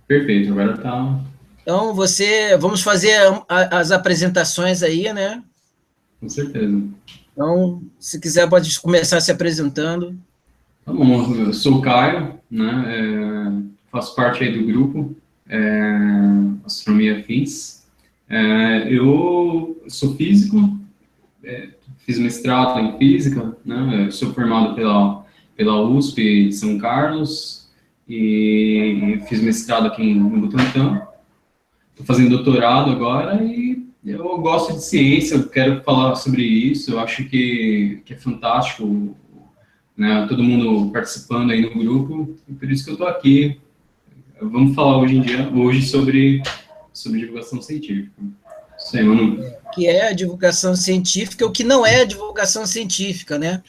Perfeito, agora tá. Então, vamos fazer as apresentações aí, né? Com certeza. Então, se quiser, pode começar se apresentando. Tá bom, eu sou o Caio, né? Faço parte aí do grupo é, Astronomia Fins. Eu sou físico, fiz mestrado em física, né? Eu sou formado pela USP de São Carlos e fiz mestrado aqui em Butantã. Estou fazendo doutorado agora e eu gosto de ciência, eu quero falar sobre isso, eu acho que é fantástico, né, todo mundo participando aí no grupo, e por isso que eu estou aqui. Vamos falar hoje sobre divulgação científica. Isso aí, Manu. Que é a divulgação científica, o que não é a divulgação científica, né?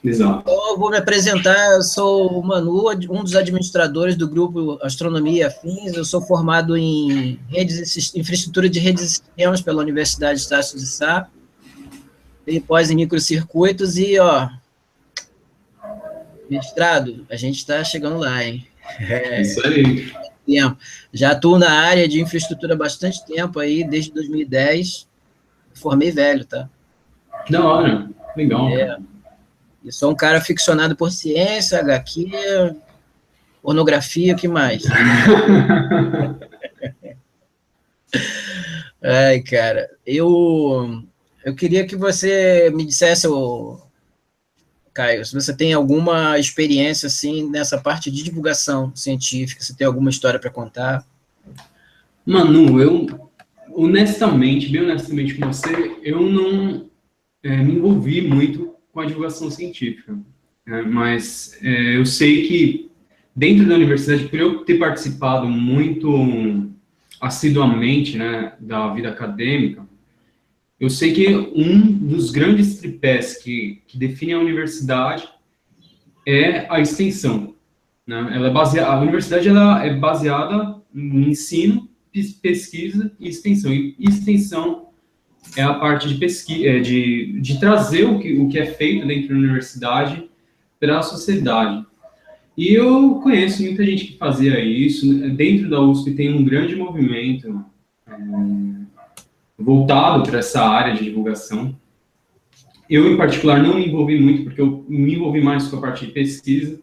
Exato. Então, eu vou me apresentar, eu sou o Manu, um dos administradores do grupo Astronomia Afins, eu sou formado em infraestrutura de redes e sistemas pela Universidade de Estácio de Sá, tenho pós em microcircuitos e, ó, mestrado, a gente está chegando lá, hein? Isso aí. Tempo. Já atuo na área de infraestrutura há bastante tempo aí, desde 2010, formei velho, tá? Que da hora. Legal, cara. E sou um cara aficionado por ciência, HQ, pornografia, o que mais? Ai, cara, eu queria que você me dissesse, Caio, se você tem alguma experiência, assim, nessa parte de divulgação científica, se tem alguma história para contar. Manu, bem honestamente com você, eu não me envolvi muito com a divulgação científica. Mas eu sei que dentro da universidade, por eu ter participado muito assiduamente, né, da vida acadêmica, eu sei que um dos grandes tripés que define a universidade é a extensão. Né? A universidade ela é baseada em ensino, pesquisa e extensão. E extensão é a parte de pesquisa, de trazer o que é feito dentro da universidade para a sociedade. E eu conheço muita gente que fazia isso. Dentro da USP tem um grande movimento voltado para essa área de divulgação. Eu, em particular, não me envolvi muito, porque eu me envolvi mais com a parte de pesquisa,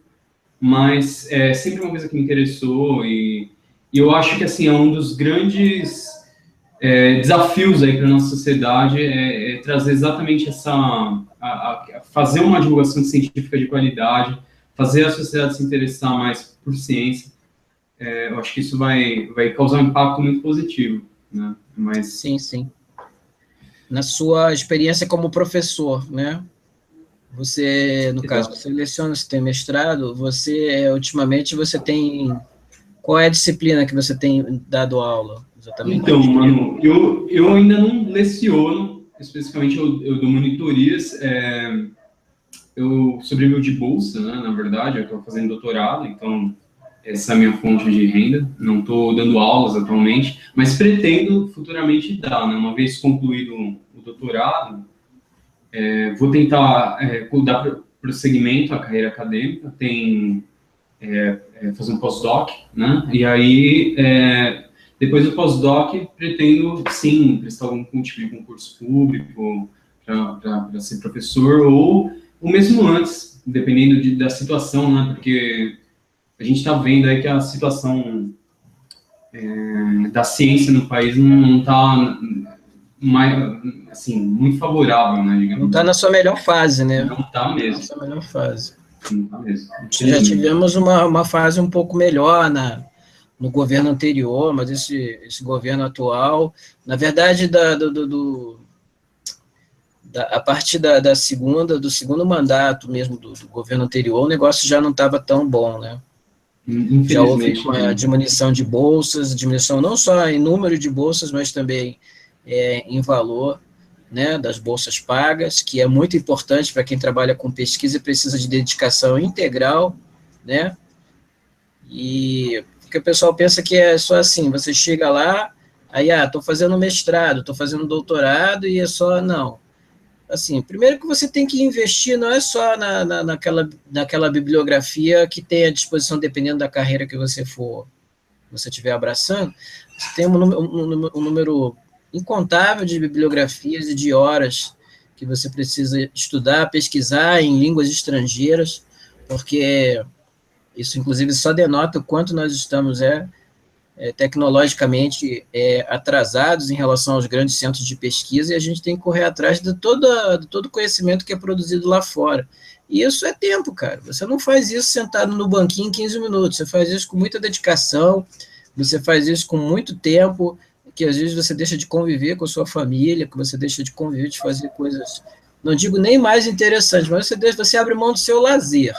mas é sempre uma coisa que me interessou e eu acho que assim é um dos grandes desafios aí para a nossa sociedade é trazer exatamente fazer uma divulgação científica de qualidade, fazer a sociedade se interessar mais por ciência. Eu acho que isso vai causar um impacto muito positivo, né? Mas Sim, sim. Na sua experiência como professor, né? Você, no caso, você leciona, você tem mestrado, ultimamente, você tem... Qual é a disciplina que você tem dado aula, exatamente? então, mano, eu ainda não leciono, especificamente eu dou monitorias, eu sobrevivo de bolsa, né, na verdade, eu estou fazendo doutorado, então essa é a minha fonte de renda, não estou dando aulas atualmente, mas pretendo futuramente dar, né, uma vez concluído o doutorado, vou tentar dar prosseguimento à carreira acadêmica, fazer um pós-doc, né, e aí depois do pós-doc, pretendo, sim, prestar algum tipo de concurso público para ser professor, ou mesmo antes, dependendo da situação, né? Porque a gente está vendo aí que a situação da ciência no país não está assim, muito favorável, né? Digamos. Não está na sua melhor fase, né? Não está mesmo. Na sua melhor fase. Não está mesmo. Já tivemos uma fase um pouco melhor no governo anterior, mas esse governo atual, na verdade, a partir do segundo mandato mesmo do governo anterior, o negócio já não estava tão bom, né? Já houve uma diminuição de bolsas, diminuição não só em número de bolsas, mas também em valor, né, das bolsas pagas, que é muito importante para quem trabalha com pesquisa e precisa de dedicação integral, né? E porque o pessoal pensa que é só assim, você chega lá, aí, estou fazendo mestrado, estou fazendo doutorado, e é só, não. Assim, primeiro que você tem que investir, não é só naquela bibliografia que tem à disposição, dependendo da carreira que você for você estiver abraçando, você tem um número incontável de bibliografias e de horas que você precisa estudar, pesquisar em línguas estrangeiras, porque isso, inclusive, só denota o quanto nós estamos tecnologicamente atrasados em relação aos grandes centros de pesquisa, e a gente tem que correr atrás de todo o conhecimento que é produzido lá fora. E isso é tempo, cara. Você não faz isso sentado no banquinho em 15 minutos, você faz isso com muita dedicação, você faz isso com muito tempo, que às vezes você deixa de conviver com a sua família, que você deixa de conviver, de fazer coisas, não digo nem mais interessantes, mas você abre mão do seu lazer.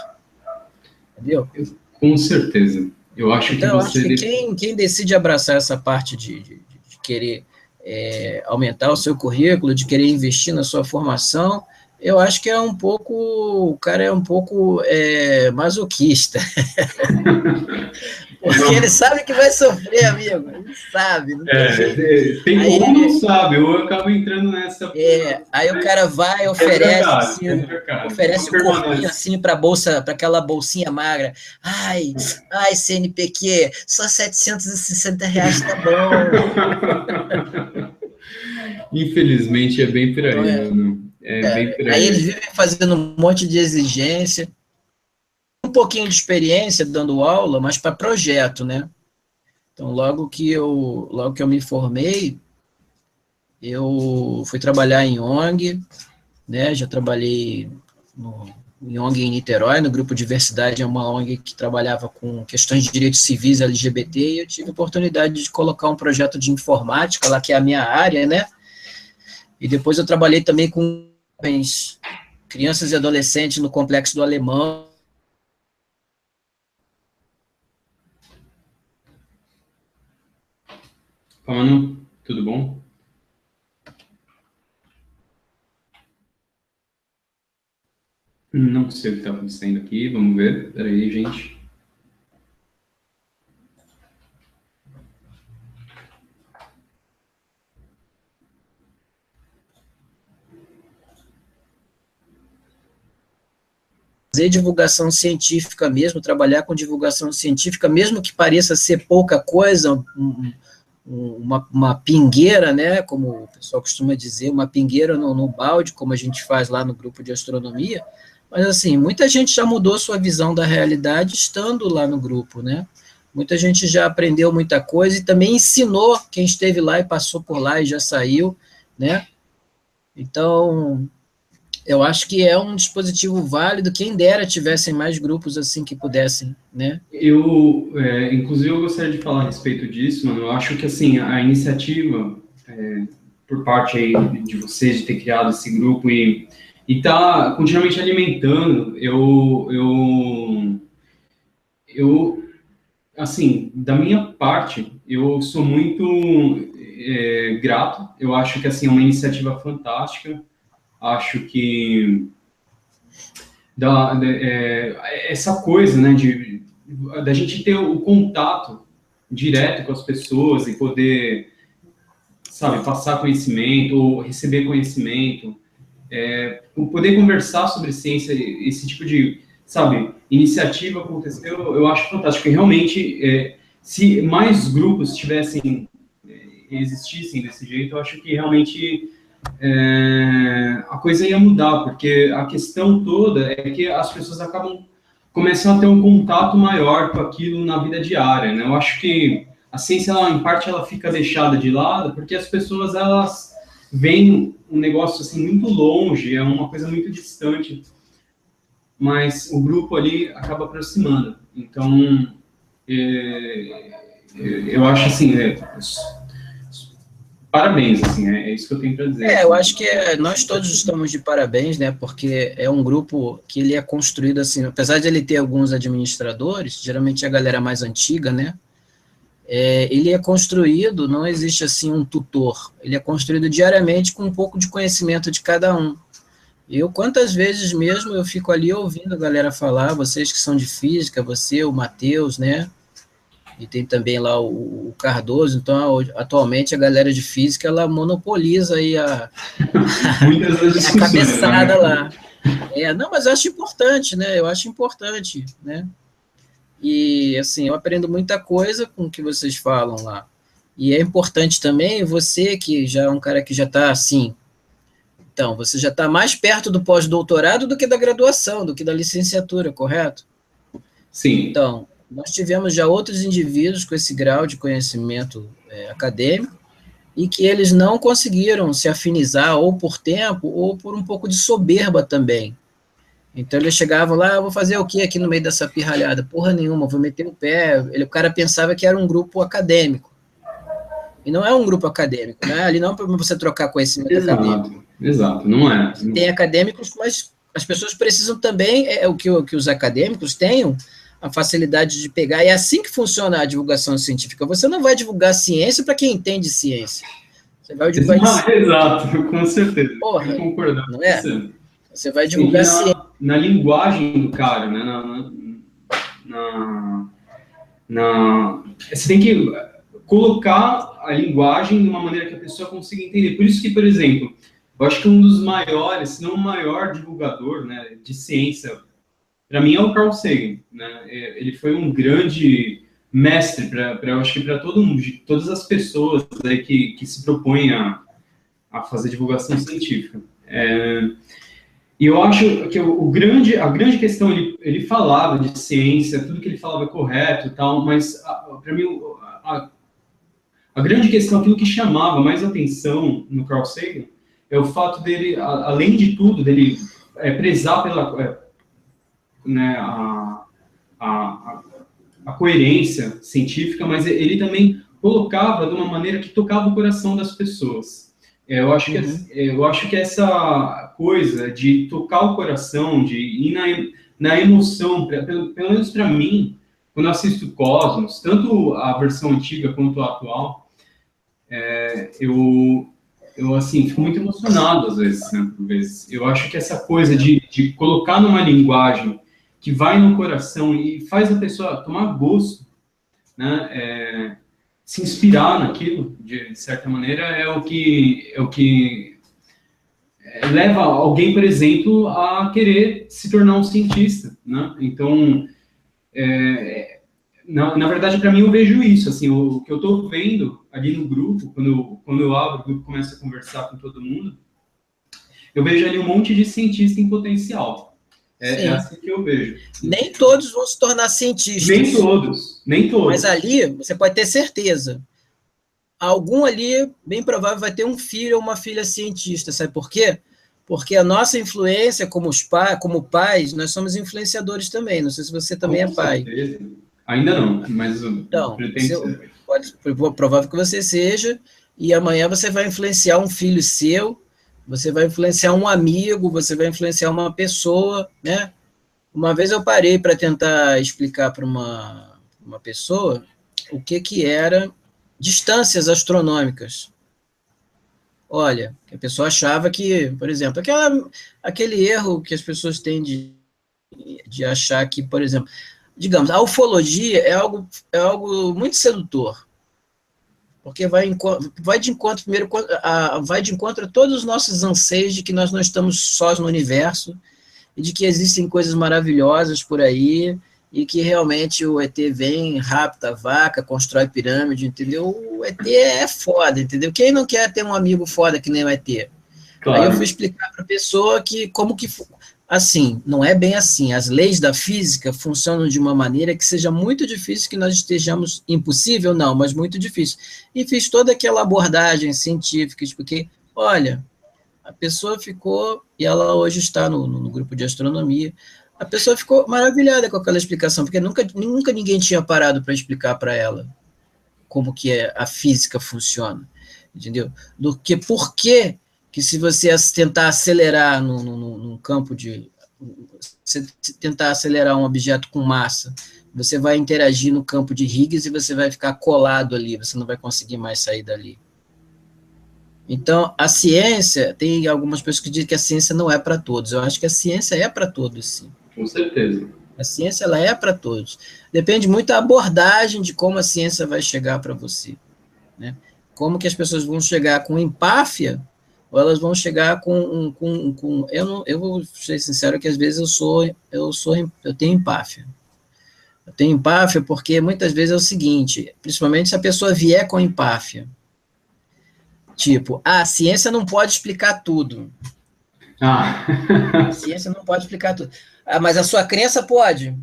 Entendeu? Com certeza. Eu acho então, que você... eu acho que quem decide abraçar essa parte de querer aumentar o seu currículo, de querer investir na sua formação, eu acho que o cara é um pouco masoquista. Porque ele sabe que vai sofrer, amigo. Ele sabe. Não tem jeito. Tem ou não sabe, eu acabo entrando nessa... aí o cara vai e oferece oferece o corpinho assim para aquela bolsinha magra. Ai, CNPq, só R$760 tá bom. Infelizmente, é bem por aí, mano. Bem por aí. Aí eles vivem fazendo um monte de exigência, um pouquinho de experiência dando aula, mas para projeto, né? Então, logo que eu me formei, eu fui trabalhar em ONG, né? Já trabalhei em ONG em Niterói, no Grupo Diversidade, é uma ONG que trabalhava com questões de direitos civis LGBT, e eu tive a oportunidade de colocar um projeto de informática lá, que é a minha área, né? E depois eu trabalhei também com crianças e adolescentes no Complexo do Alemão. Mano, tudo bom? Não sei o que está acontecendo aqui, vamos ver. Espera aí, gente. Fazer divulgação científica mesmo, trabalhar com divulgação científica, mesmo que pareça ser pouca coisa, uma pingueira, né, como o pessoal costuma dizer, uma pingueira no balde, como a gente faz lá no grupo de astronomia, mas assim, muita gente já mudou sua visão da realidade estando lá no grupo, né? Muita gente já aprendeu muita coisa e também ensinou quem esteve lá e passou por lá e já saiu, né? Então, eu acho que é um dispositivo válido, quem dera tivessem mais grupos assim que pudessem, né? Inclusive, eu gostaria de falar a respeito disso, mano. Eu acho que, assim, a iniciativa, por parte aí de vocês, de ter criado esse grupo e tá continuamente alimentando, assim, da minha parte, eu sou muito grato. Eu acho que, assim, é uma iniciativa fantástica. Acho que essa coisa, né, da gente ter o contato direto com as pessoas e poder, sabe, passar conhecimento ou receber conhecimento, poder conversar sobre ciência, esse tipo de, sabe, iniciativa aconteceu, eu acho fantástico. E realmente, se mais grupos existissem desse jeito, eu acho que realmente a coisa ia mudar, porque a questão toda é que as pessoas começam a ter um contato maior com aquilo na vida diária, né? Eu acho que a ciência, em parte, ela fica deixada de lado, porque as pessoas, elas veem um negócio assim muito longe, é uma coisa muito distante, mas o grupo ali acaba aproximando. Então, eu acho assim, parabéns, assim, é isso que eu tenho para dizer. Eu acho que nós todos estamos de parabéns, né, porque é um grupo que ele é construído assim, apesar de ele ter alguns administradores, geralmente é a galera mais antiga, né, ele é construído, não existe assim um tutor, ele é construído diariamente com um pouco de conhecimento de cada um. Quantas vezes mesmo eu fico ali ouvindo a galera falar, vocês que são de física, você, o Matheus, né, e tem também lá o Cardoso, então atualmente a galera de física, ela monopoliza aí a cabeçada lá. Não, mas eu acho importante, né? Eu acho importante, né? E, assim, eu aprendo muita coisa com o que vocês falam lá. E é importante também, você que já é um cara que já está assim, então, você já está mais perto do pós-doutorado do que da graduação, do que da licenciatura, correto? Sim. Então, nós tivemos já outros indivíduos com esse grau de conhecimento acadêmico e que eles não conseguiram se afinizar ou por tempo ou por um pouco de soberba também. Então, eles chegavam lá, eu vou fazer o que aqui no meio dessa pirralhada? Porra nenhuma, vou meter o pé. O cara pensava que era um grupo acadêmico. E não é um grupo acadêmico, né? Ali não é para você trocar conhecimento acadêmico. Exato, não é. Tem acadêmicos, mas as pessoas precisam também, que os acadêmicos tenham a facilidade de pegar, e é assim que funciona a divulgação científica. Você não vai divulgar ciência para quem entende ciência. Você vai divulgar... Exato, com certeza. Porra, concordar não é? Você vai divulgar ciência. Na linguagem do cara, né? Você tem que colocar a linguagem de uma maneira que a pessoa consiga entender. Por isso que, por exemplo, eu acho que um dos maiores, se não o maior divulgador, né, de ciência, para mim é o Carl Sagan, né? Ele foi um grande mestre eu acho que para todas as pessoas aí que se propõem a fazer divulgação científica. E eu acho que a grande questão, ele falava de ciência, tudo que ele falava é correto e tal, mas para mim a grande questão, aquilo que chamava mais atenção no Carl Sagan, é o fato dele, além de tudo, dele prezar pela né, a coerência científica, mas ele também colocava de uma maneira que tocava o coração das pessoas. Eu acho que essa coisa de tocar o coração, de ir na emoção, pelo menos para mim, quando eu assisto Cosmos, tanto a versão antiga quanto a atual, eu assim, fico muito emocionado às vezes, né, por vezes. Eu acho que essa coisa de colocar numa linguagem que vai no coração e faz a pessoa tomar gosto, né, se inspirar naquilo, de certa maneira, é o que leva alguém, por exemplo, a querer se tornar um cientista, né? Então, na verdade, para mim, eu vejo isso, assim, o que eu estou vendo ali no grupo, quando eu abro o grupo e começo a conversar com todo mundo, eu vejo ali um monte de cientista em potencial. É assim que eu vejo. Nem todos vão se tornar cientistas. Nem todos. Mas ali, você pode ter certeza. Algum ali, bem provável, vai ter um filho ou uma filha cientista. Sabe por quê? Porque a nossa influência como pais, nós somos influenciadores também. Não sei se você também é pai. Certeza. Ainda não, mas então, provável que você seja, e amanhã você vai influenciar um filho seu, você vai influenciar um amigo, você vai influenciar uma pessoa, né? Uma vez eu parei para tentar explicar para uma pessoa o que era distâncias astronômicas. Olha, a pessoa achava que, por exemplo, aquele erro que as pessoas têm de achar que, por exemplo, digamos, a ufologia é algo muito sedutor, porque vai de encontro primeiro, vai de encontro a todos os nossos anseios de que nós não estamos sós no universo e de que existem coisas maravilhosas por aí e que realmente o ET vem, rapta a vaca, constrói pirâmide, entendeu? O ET é foda, entendeu? Quem não quer ter um amigo foda que nem o ET? Claro. Aí eu fui explicar para a pessoa assim, não é bem assim. As leis da física funcionam de uma maneira que seja muito difícil que nós estejamos... Impossível, não, mas muito difícil. E fiz toda aquela abordagem científica, porque, olha, a pessoa ficou... E ela hoje está no grupo de astronomia. A pessoa ficou maravilhada com aquela explicação, porque nunca ninguém tinha parado para explicar para ela como que a física funciona, entendeu? Por que se você tentar acelerar num campo se tentar acelerar um objeto com massa, você vai interagir no campo de Higgs e você vai ficar colado ali, você não vai conseguir mais sair dali. Então, a ciência, tem algumas pessoas que dizem que a ciência não é para todos. Eu acho que a ciência é para todos, sim. Com certeza. A ciência, ela é para todos. Depende muito da abordagem de como a ciência vai chegar para você, né? Como que as pessoas vão chegar com empáfia, ou elas vão chegar com eu vou ser sincero que às vezes eu tenho empáfia. Eu tenho empáfia porque muitas vezes é o seguinte, principalmente se a pessoa vier com empáfia. Tipo, a ciência não pode explicar tudo. A ciência não pode explicar tudo. Mas a sua crença pode.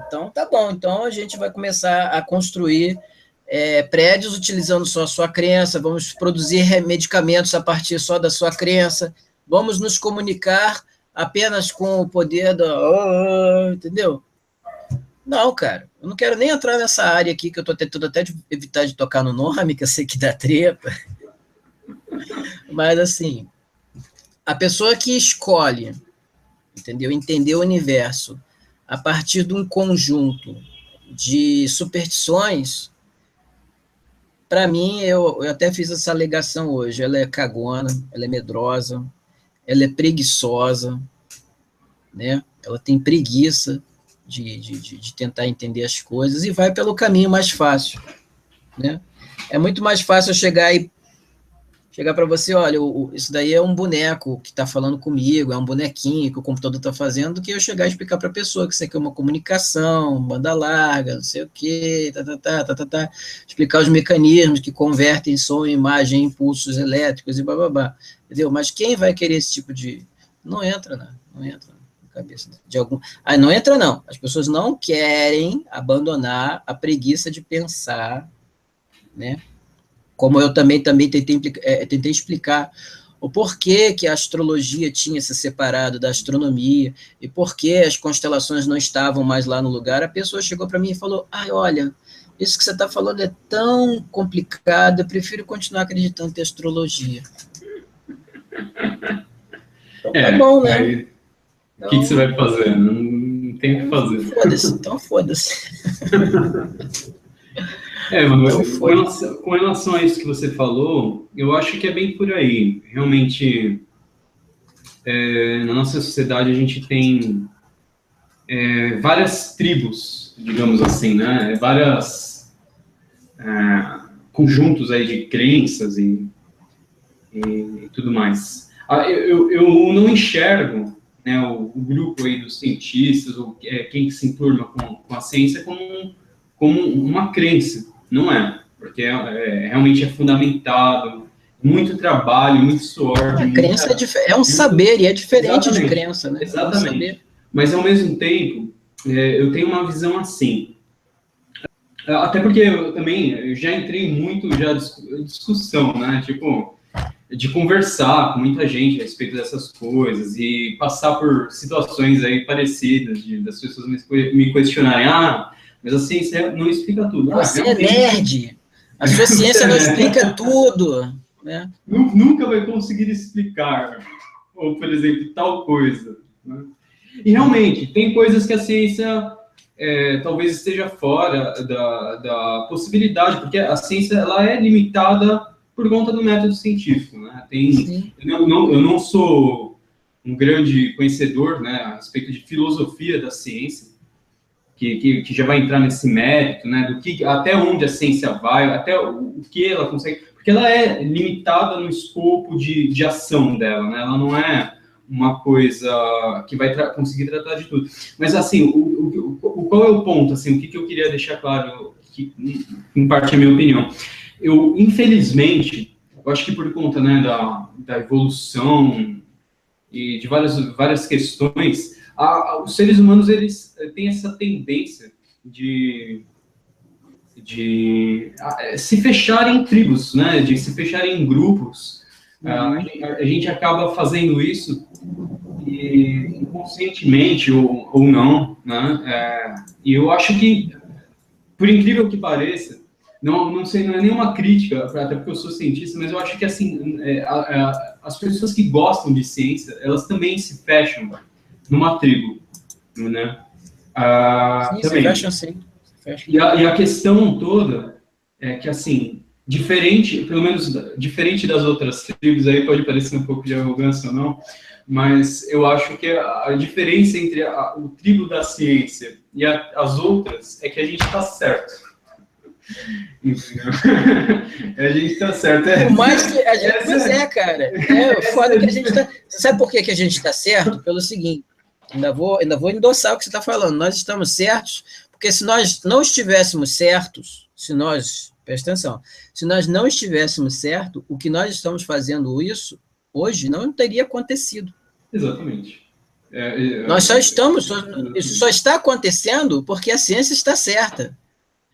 Então, tá bom. Então, a gente vai começar a construir prédios utilizando só a sua crença, vamos produzir medicamentos a partir só da sua crença, vamos nos comunicar apenas com o poder da... entendeu? Não, cara, eu não quero nem entrar nessa área aqui, que eu estou tentando até evitar de tocar no nome, que eu sei que dá treta. Mas, assim, a pessoa que escolhe, entendeu? Entender o universo a partir de um conjunto de superstições, para mim, eu até fiz essa alegação hoje, ela é cagona, ela é medrosa, ela é preguiçosa, né? Ela tem preguiça de tentar entender as coisas e vai pelo caminho mais fácil, né? É muito mais fácil eu chegar para você, olha, isso daí é um boneco que está falando comigo, é um bonequinho que o computador está fazendo, do que eu chegar e explicar para a pessoa que isso aqui é uma comunicação, banda larga, não sei o quê, explicar os mecanismos que convertem som, imagem, impulsos elétricos e bababá, entendeu? Mas quem vai querer esse tipo de... Não entra na cabeça de algum... não entra não, as pessoas não querem abandonar a preguiça de pensar, né? Como eu também tentei explicar o porquê que a astrologia tinha se separado da astronomia e por que as constelações não estavam mais lá no lugar, a pessoa chegou para mim e falou, olha, isso que você está falando é tão complicado, eu prefiro continuar acreditando em astrologia. Então, tá bom, né? Aí, o que você vai fazer? Não tem o que fazer. Foda-se, então foda-se. Mas com relação a isso que você falou, eu acho que é bem por aí. Realmente, na nossa sociedade, a gente tem várias tribos, digamos assim, né? Várias conjuntos aí de crenças e tudo mais. Eu não enxergo, né, o grupo aí dos cientistas, ou quem se enturma com a ciência, como uma crença. Não é, porque realmente é fundamentado, muito trabalho, muito suor. A crença é um saber, e é diferente de crença, né? Exatamente. Mas, ao mesmo tempo, eu tenho uma visão assim. Até porque eu já entrei muito em discussão, né? Tipo, de conversar com muita gente a respeito dessas coisas e passar por situações aí parecidas, das pessoas me questionarem, mas a ciência não explica tudo. Você é nerd. A sua ciência não explica tudo. Né? Nunca vai conseguir explicar, ou, por exemplo, tal coisa. Né? E, realmente, tem coisas que a ciência talvez esteja fora da possibilidade, porque a ciência ela é limitada por conta do método científico. Né? Eu não sou um grande conhecedor, né, a respeito de filosofia da ciência, que já vai entrar nesse mérito, né, do que até onde a ciência vai, até o que ela consegue, porque ela é limitada no escopo de ação dela, né, ela não é uma coisa que vai conseguir tratar de tudo. Mas, assim, qual é o ponto, assim, o que eu queria deixar claro, que em parte é a minha opinião. Infelizmente, eu acho que por conta, né, da evolução e de várias questões, os seres humanos, eles têm essa tendência de se fecharem em tribos, né? De se fecharem em grupos. A gente acaba fazendo isso inconscientemente ou não, né? E eu acho que, por incrível que pareça, não é nenhuma crítica, até porque eu sou cientista, mas eu acho que, assim, as pessoas que gostam de ciência, elas também se fecham numa tribo, né? Sim, também. Se fecham, sim. E a questão toda é que, assim, pelo menos diferente das outras tribos, aí pode parecer um pouco de arrogância ou não, mas eu acho que a diferença entre o tribo da ciência e as outras é que a gente está certo. Entendeu? A gente está certo. Por mais que a gente... Pois é, cara. Foda que a gente está... Sabe por que a gente está certo? Pelo seguinte, ainda vou endossar o que você está falando. Nós estamos certos porque Porque se nós não estivéssemos certos, presta atenção, se nós não estivéssemos certos, o que nós estamos fazendo isso hoje não teria acontecido. Exatamente. Nós isso só está acontecendo porque a ciência está certa.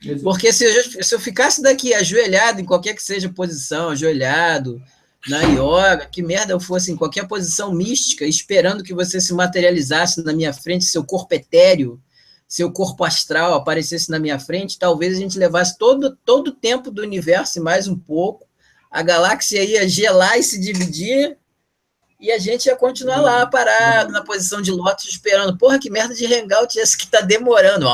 Exatamente. Porque se eu ficasse daqui ajoelhado, em qualquer que seja a posição, ajoelhado, na yoga, que merda eu fosse em qualquer posição mística, esperando que você se materializasse na minha frente, seu corpo etéreo, seu corpo astral aparecesse na minha frente, talvez a gente levasse todo o tempo do universo e mais um pouco, a galáxia ia gelar e se dividir, e a gente ia continuar lá, parado, na posição de lótus, esperando. Porra, que merda de hangout esse que tá demorando.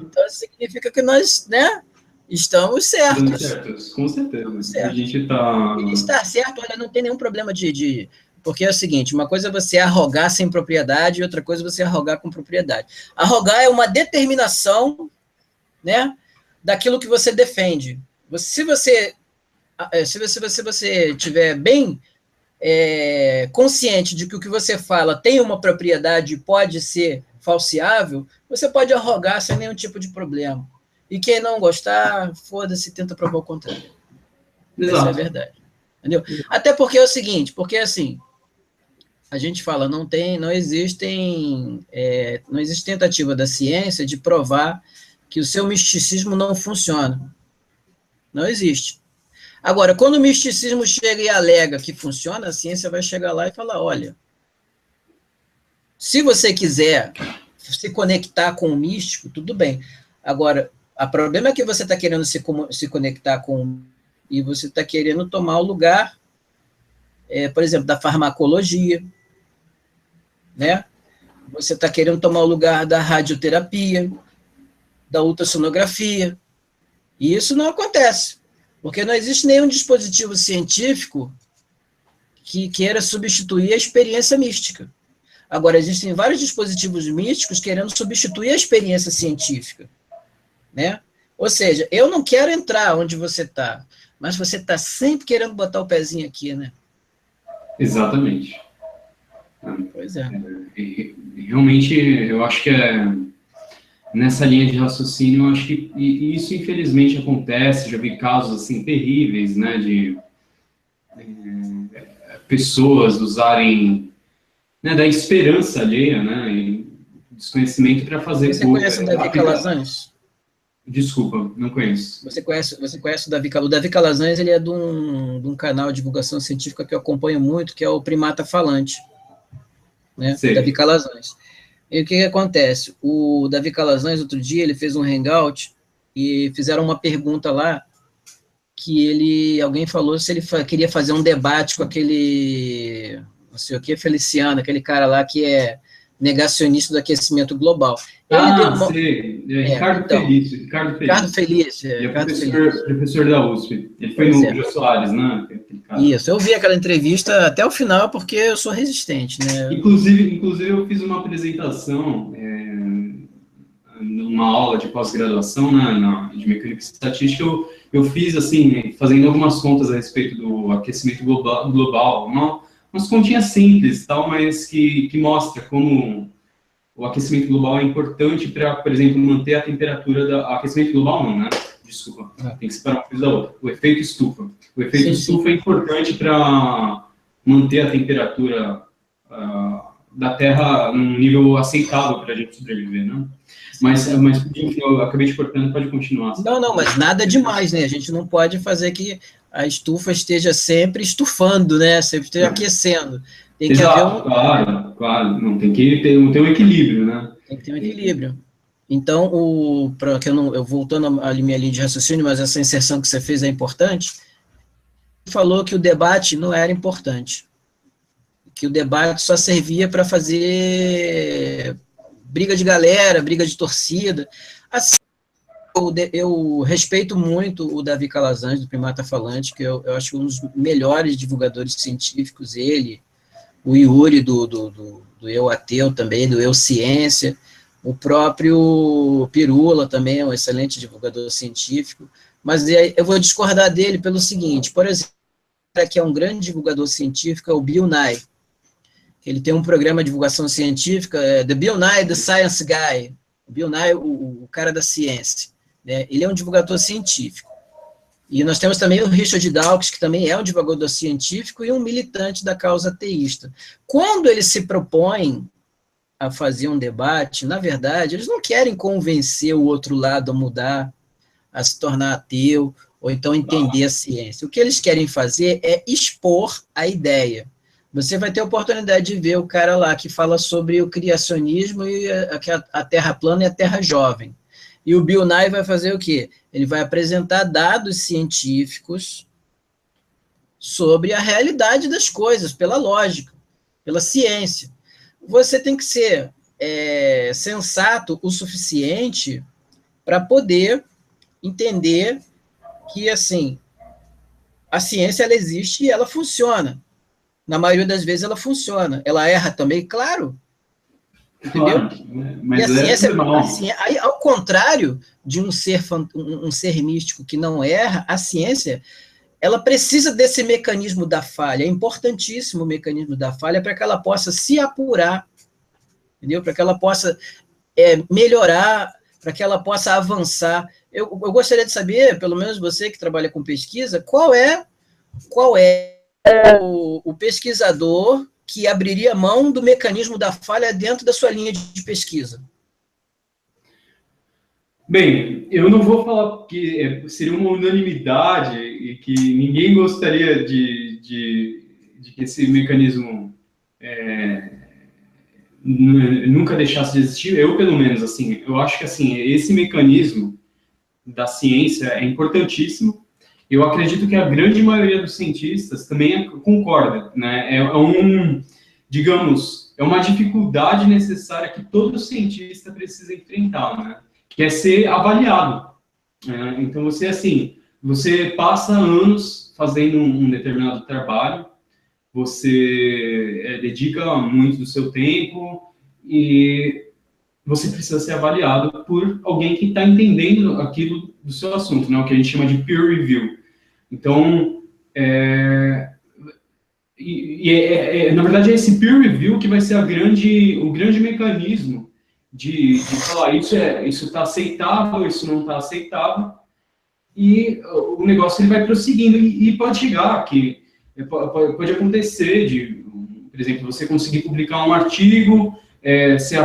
Então, isso significa que nós, né, estamos certos. Estamos certos, com certeza. Estamos certos. A gente tá... E estar certo, olha, não tem nenhum problema de... Porque é o seguinte, uma coisa é você arrogar sem propriedade e outra coisa é você arrogar com propriedade. Arrogar é uma determinação, né, daquilo que você defende. Se você tiver bem consciente de que o que você fala tem uma propriedade e pode ser falseável, você pode arrogar sem nenhum tipo de problema. E quem não gostar, foda-se, tenta provar o contrário. Exato. Essa é a verdade. Entendeu? Até porque é o seguinte, porque assim, a gente fala, não existe tentativa da ciência de provar que o seu misticismo não funciona. Não existe. Agora, quando o misticismo chega e alega que funciona, a ciência vai chegar lá e falar, olha, se você quiser se conectar com o místico, tudo bem. Agora, o problema é que você está querendo se conectar com... E você está querendo tomar o lugar, por exemplo, da farmacologia, né? Você está querendo tomar o lugar da radioterapia, da ultrassonografia. E isso não acontece. Porque não existe nenhum dispositivo científico que queira substituir a experiência mística. Agora, existem vários dispositivos místicos querendo substituir a experiência científica, né? Ou seja, eu não quero entrar onde você está, mas você está sempre querendo botar o pezinho aqui, né? Exatamente. Pois é. Realmente, eu acho que nessa linha de raciocínio, eu acho que isso infelizmente acontece, já vi casos assim terríveis, né, de pessoas usarem, né, da esperança alheia, né, e desconhecimento para fazer... Você conhece o Davi Calazans? Desculpa, não conheço. Você conhece o Davi Calazans? O Davi Calazans, ele é de um canal de divulgação científica que eu acompanho muito, que é o Primata Falante, né, o Davi Calazans. E o que acontece? O Davi Calazans, outro dia, ele fez um hangout e fizeram uma pergunta lá que alguém falou se ele queria fazer um debate com aquele, não sei o que, Feliciano, aquele cara lá que é negacionista do aquecimento global. Sei. Ricardo Felício. Ricardo Felício. Professor da USP. Ele foi no Jô Soares, né? Isso, eu vi aquela entrevista até o final porque eu sou resistente, né? Inclusive eu fiz uma apresentação numa aula de pós-graduação, né, de mecânica e estatística. Eu fiz, assim, fazendo algumas contas a respeito do aquecimento global, umas continhas simples, tal, mas que mostra como o aquecimento global é importante para, por exemplo, manter a temperatura aquecimento global não, né? Desculpa, tem que separar uma coisa da outra. O efeito estufa. O efeito estufa é importante para manter a temperatura da Terra num nível aceitável para a gente sobreviver, né? Mas enfim, eu acabei te cortando, pode continuar. Não, mas nada demais, né? A gente não pode fazer que a estufa esteja sempre estufando, né? Sempre esteja aquecendo. Tem que haver Claro. Não, tem que ter um equilíbrio, né? Tem que ter um equilíbrio. Então, eu voltando à minha linha de raciocínio, mas essa inserção que você fez é importante, falou que o debate não era importante, que o debate só servia para fazer briga de galera, briga de torcida. Assim, eu respeito muito o Davi Calazans, do Primata Falante, que eu acho um dos melhores divulgadores científicos, ele, o Yuri do Eu Ateu também, do Eu Ciência, o próprio Pirula também é um excelente divulgador científico, mas eu vou discordar dele pelo seguinte, por exemplo, que é um grande divulgador científico é o Bill Nye. Ele tem um programa de divulgação científica, The Bill Nye, The Science Guy, Bill Nye, o cara da ciência, né? Ele é um divulgador científico. E nós temos também o Richard Dawkins, que também é um divulgador científico e um militante da causa ateísta. Quando eles se propõem a fazer um debate, na verdade, eles não querem convencer o outro lado a mudar, a se tornar ateu, ou então entender a ciência. O que eles querem fazer é expor a ideia. Você vai ter a oportunidade de ver o cara lá que fala sobre o criacionismo e a Terra plana e a Terra jovem. E o Bill Nye vai fazer o quê? Ele vai apresentar dados científicos sobre a realidade das coisas, pela lógica, pela ciência. Você tem que ser sensato o suficiente para poder entender que, assim, a ciência ela existe e ela funciona. Na maioria das vezes ela funciona. Ela erra também, claro. Entendeu? Claro, mas e a ciência, aí, ao contrário de um ser místico que não erra, a ciência ela precisa desse mecanismo da falha. É importantíssimo o mecanismo da falha para que ela possa se apurar, entendeu? Para que ela possa melhorar, para que ela possa avançar. Eu gostaria de saber, pelo menos você que trabalha com pesquisa, qual é o pesquisador que abriria mão do mecanismo da falha dentro da sua linha de pesquisa? Bem, eu não vou falar que seria uma unanimidade e que ninguém gostaria de que esse mecanismo nunca deixasse de existir. Eu, pelo menos, assim, eu acho que assim, esse mecanismo da ciência é importantíssimo. Eu acredito que a grande maioria dos cientistas também concorda, né? Digamos, é uma dificuldade necessária que todo cientista precisa enfrentar, né? Que é ser avaliado. Então, você passa anos fazendo um determinado trabalho, você dedica muito do seu tempo e você precisa ser avaliado por alguém que está entendendo aquilo do seu assunto, né? O que a gente chama de peer review. Então, na verdade, é esse peer review que vai ser o grande mecanismo de falar isso está aceitável, isso não está aceitável, e o negócio ele vai prosseguindo, e pode chegar que pode acontecer por exemplo, você conseguir publicar um artigo, você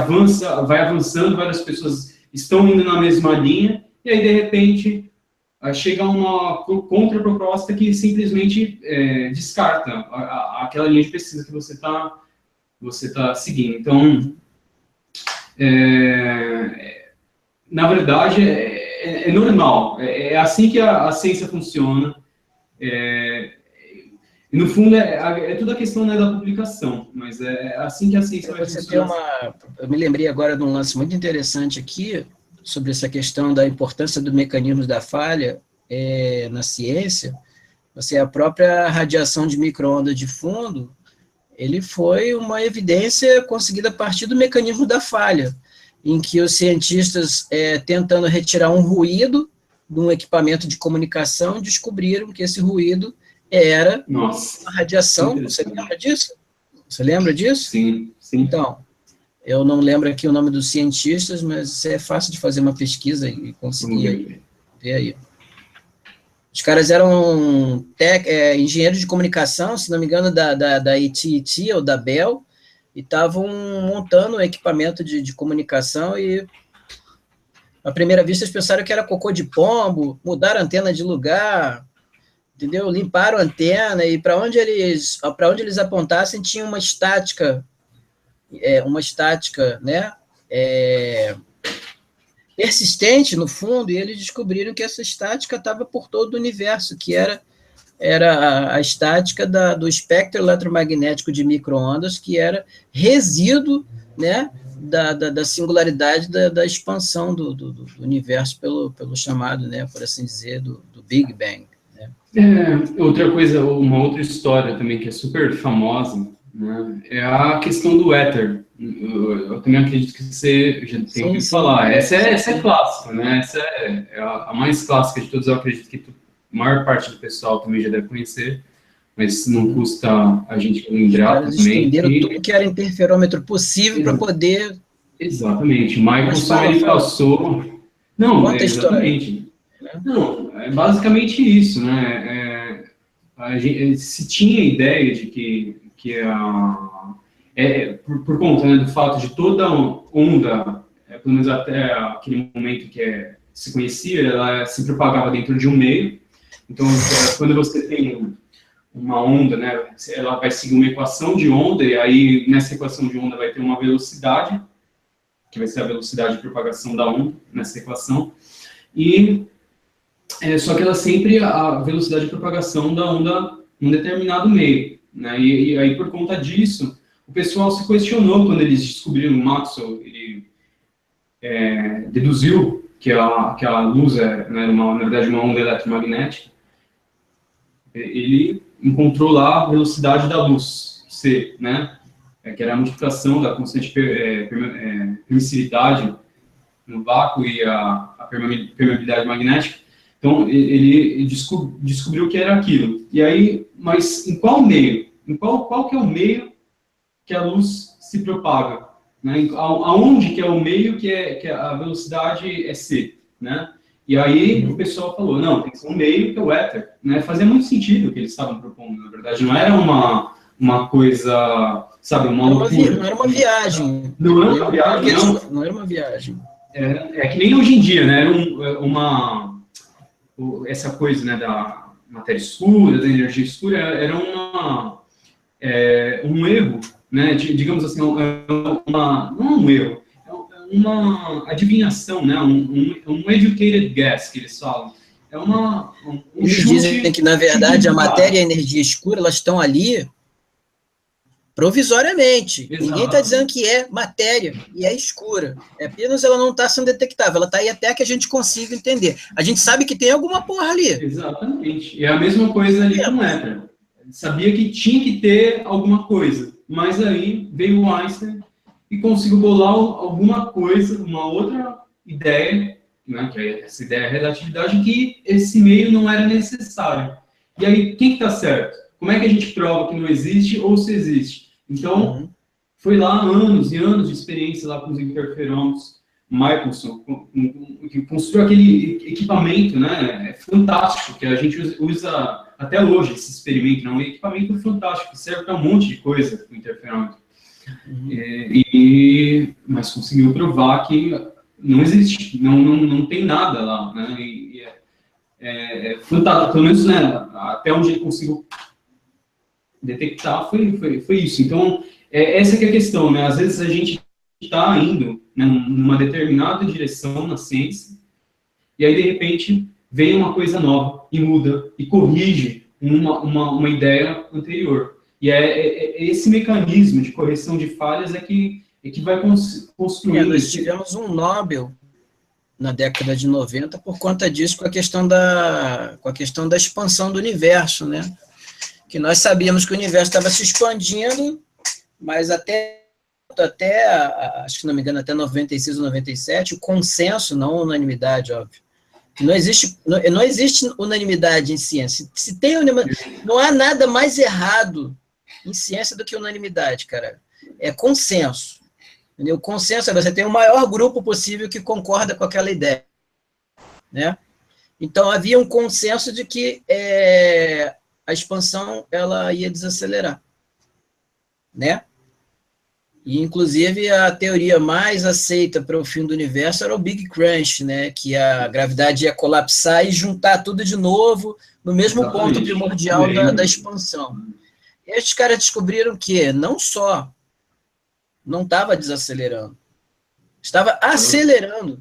vai avançando, várias pessoas estão indo na mesma linha, e aí, de repente, chega uma contraproposta que simplesmente descarta aquela linha de pesquisa que você tá seguindo. Então, na verdade, é normal. É assim que a ciência funciona. E, no fundo, tudo a questão, né, da publicação, mas é assim que a ciência vai funcionar. Eu me lembrei agora de um lance muito interessante aqui, sobre essa questão da importância do mecanismo da falha na ciência. A própria radiação de micro-ondas de fundo, ele foi uma evidência conseguida a partir do mecanismo da falha, em que os cientistas, tentando retirar um ruído de um equipamento de comunicação, descobriram que esse ruído era uma radiação. Você lembra disso? Você lembra disso? Sim, sim. Então, eu não lembro aqui o nome dos cientistas, mas é fácil de fazer uma pesquisa e conseguir ver aí. Os caras eram engenheiros de comunicação, se não me engano, da AT&T ou da Bell, e estavam montando um equipamento de comunicação, e à primeira vista eles pensaram que era cocô de pombo, mudaram a antena de lugar, entendeu? Limparam a antena, e para onde eles apontassem tinha uma estática, né, persistente no fundo, e eles descobriram que essa estática estava por todo o universo, que era a estática do espectro eletromagnético de micro-ondas, que era resíduo, né, da singularidade da expansão do universo pelo chamado, né, por assim dizer, do Big Bang. Outra coisa, uma outra história também que é super famosa, né, é a questão do éter. Eu também acredito que você já tem que falar. Essa é clássica, né? Essa é a mais clássica de todas. Eu acredito que a maior parte do pessoal também já deve conhecer, mas não custa a gente lembrar também. Eles estenderam tudo que era interferômetro possível para poder Exatamente. O Michelson, ele passou... Não, exatamente. Não, é basicamente isso, né? A gente, se tinha ideia de que por conta, né, do fato de toda onda, pelo menos até aquele momento que se conhecia, ela se propagava dentro de um meio. Então, quando você tem uma onda, né, ela vai seguir uma equação de onda, e aí nessa equação de onda vai ter uma velocidade, que vai ser a velocidade de propagação da onda, nessa equação, e só que ela sempre, a velocidade de propagação da onda num determinado meio, né, e aí por conta disso, o pessoal se questionou quando eles descobriram o Maxwell, ele deduziu que a luz é, né, na verdade, uma onda eletromagnética. Ele encontrou lá a velocidade da luz, C, né, que era a multiplicação da constante permissividade no vácuo e a permeabilidade magnética. Então, ele descobriu que era aquilo. E aí, mas em qual meio? Qual que é o meio que a luz se propaga? Né? Aonde que é o meio que a velocidade é C? Né? E aí o pessoal falou, não, tem que ser um meio que é o éter. Né? Fazia muito sentido o que eles estavam propondo, na verdade. Não era uma coisa, sabe, uma loucura. Não era uma viagem. Não era uma viagem, não. Não era uma viagem. É que nem hoje em dia, né? Era essa coisa, né, da matéria escura, da energia escura, era um erro, né? Digamos assim, não um erro, uma adivinhação, né? Um educated guess, que eles falam. Eles dizem que, na verdade, a matéria e a energia escura, elas estão ali provisoriamente. Exato. Ninguém está dizendo que é matéria e é escura. É apenas ela não está sendo detectável. Ela está aí até que a gente consiga entender. A gente sabe que tem alguma porra ali. Exatamente. E é a mesma coisa ali com o éter. Sabia que tinha que ter alguma coisa. Mas aí veio o Einstein e conseguiu bolar alguma coisa, uma outra ideia, né, que é essa ideia da relatividade, que esse meio não era necessário. E aí, quem que está certo? Como é que a gente prova que não existe ou se existe? Então, foi lá anos e anos de experiência lá com os interferômetros. Michelson, que construiu aquele equipamento, né, fantástico, que a gente usa até hoje, esse experimento, né, um equipamento fantástico, que serve para um monte de coisa, o interferômetro. Mas conseguiu provar que não existe, não tem nada lá, né, fantástico, pelo menos, né, até onde ele conseguiu detectar foi isso. Então, essa que é a questão, né, às vezes a gente está indo, né, numa determinada direção na ciência, e aí, de repente, vem uma coisa nova e muda, e corrige uma ideia anterior. E esse mecanismo de correção de falhas que vai construir... Nós tivemos um Nobel na década de 90 por conta disso, com a questão da expansão do universo, né? Que nós sabíamos que o universo estava se expandindo, mas até acho que não me engano, até 96 ou 97, o consenso, não a unanimidade, óbvio, que não existe unanimidade em ciência. Se tem não há nada mais errado em ciência do que unanimidade, cara. É consenso. Entendeu? Consenso é você tem o maior grupo possível que concorda com aquela ideia, né? Então, havia um consenso de que a expansão ela ia desacelerar, né? E, inclusive, a teoria mais aceita para o fim do universo era o Big Crunch, né? Que a gravidade ia colapsar e juntar tudo de novo no mesmo ponto primordial da expansão. E esses caras descobriram que não só não estava desacelerando, estava acelerando,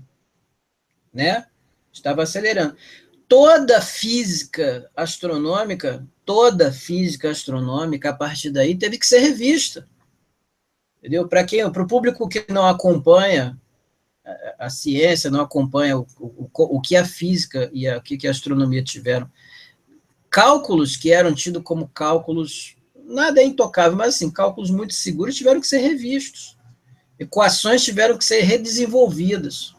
né? Estava acelerando. Toda física astronômica, a partir daí, teve que ser revista. Entendeu? Para o público que não acompanha a ciência, não acompanha o que a física e o que a astronomia tiveram, cálculos que eram tidos como cálculos, nada é intocável, mas assim, cálculos muito seguros tiveram que ser revistos. Equações tiveram que ser redesenvolvidas,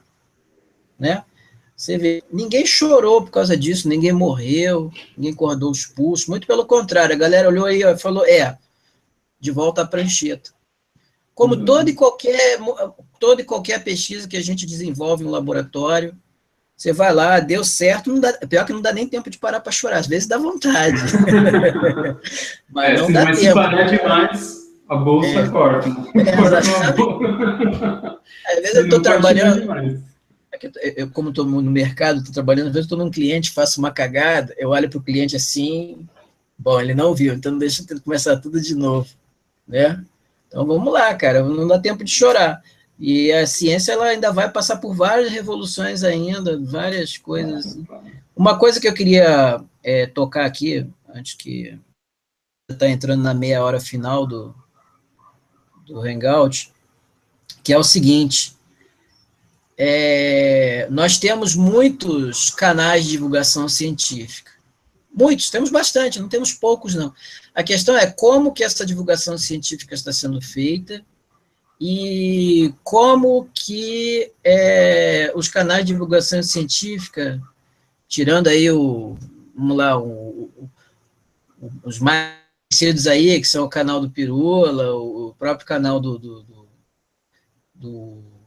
né? Você vê, ninguém chorou por causa disso, ninguém morreu, ninguém acordou os pulsos, muito pelo contrário, a galera olhou aí e falou, de volta à prancheta. Como toda e qualquer toda e qualquer pesquisa que a gente desenvolve em um laboratório, você vai lá, deu certo, não dá, pior que não dá nem tempo de parar para chorar, às vezes dá vontade. Mas não dá mas tempo. Se parar demais, a bolsa corta. Às vezes eu estou trabalhando, como estou no mercado, estou trabalhando, às vezes estou num cliente, faço uma cagada, eu olho para o cliente assim, bom, ele não viu, então deixa eu começar tudo de novo, né? Então vamos lá, cara, não dá tempo de chorar. E a ciência ela ainda vai passar por várias revoluções ainda, várias coisas. Uma coisa que eu queria tocar aqui, antes que está entrando na meia hora final do Hangout, que é o seguinte, nós temos muitos canais de divulgação científica. Muitos, temos bastante, não temos poucos, não. A questão é como que essa divulgação científica está sendo feita e como que os canais de divulgação científica, tirando aí vamos lá, os mais conhecidos aí, que são o canal do Pirula, o próprio canal do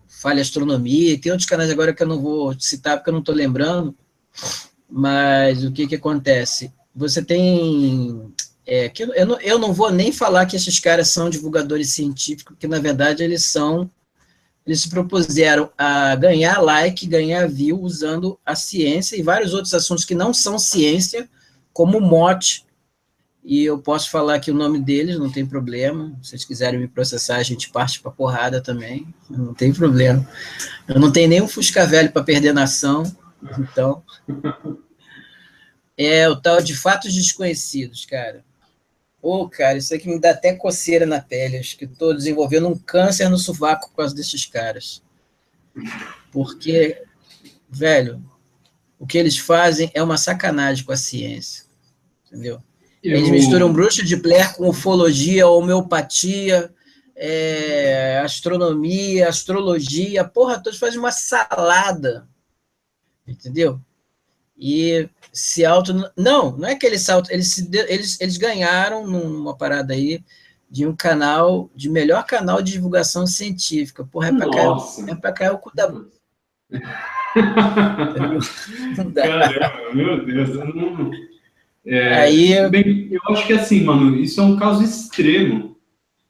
Fale Astronomia, e tem outros canais agora que eu não vou citar porque eu não estou lembrando, mas o que acontece? Você tem... eu não vou nem falar que esses caras são divulgadores científicos, porque, na verdade, eles se propuseram a ganhar like, ganhar view, usando a ciência e vários outros assuntos que não são ciência, como mote, e eu posso falar aqui o nome deles, não tem problema. Se vocês quiserem me processar, a gente parte para porrada também, não tem problema. Eu não tenho nem um Fusca velho para perder nação, então... É o tal de fatos desconhecidos, cara. Cara, isso aqui me dá até coceira na pele. Acho que estou desenvolvendo um câncer no sovaco por causa desses caras. Porque, velho, o que eles fazem é uma sacanagem com a ciência. Entendeu? Eles misturam bruxa de Blair com ufologia, homeopatia, astronomia, astrologia, porra, todos fazem uma salada. Entendeu? E se não é que eles eles ganharam numa parada aí de um canal, de melhor canal de divulgação científica. Porra, é pra cair o cu da... Não dá. Caramba, meu Deus. Bem, eu acho que assim, mano, isso é um caso extremo.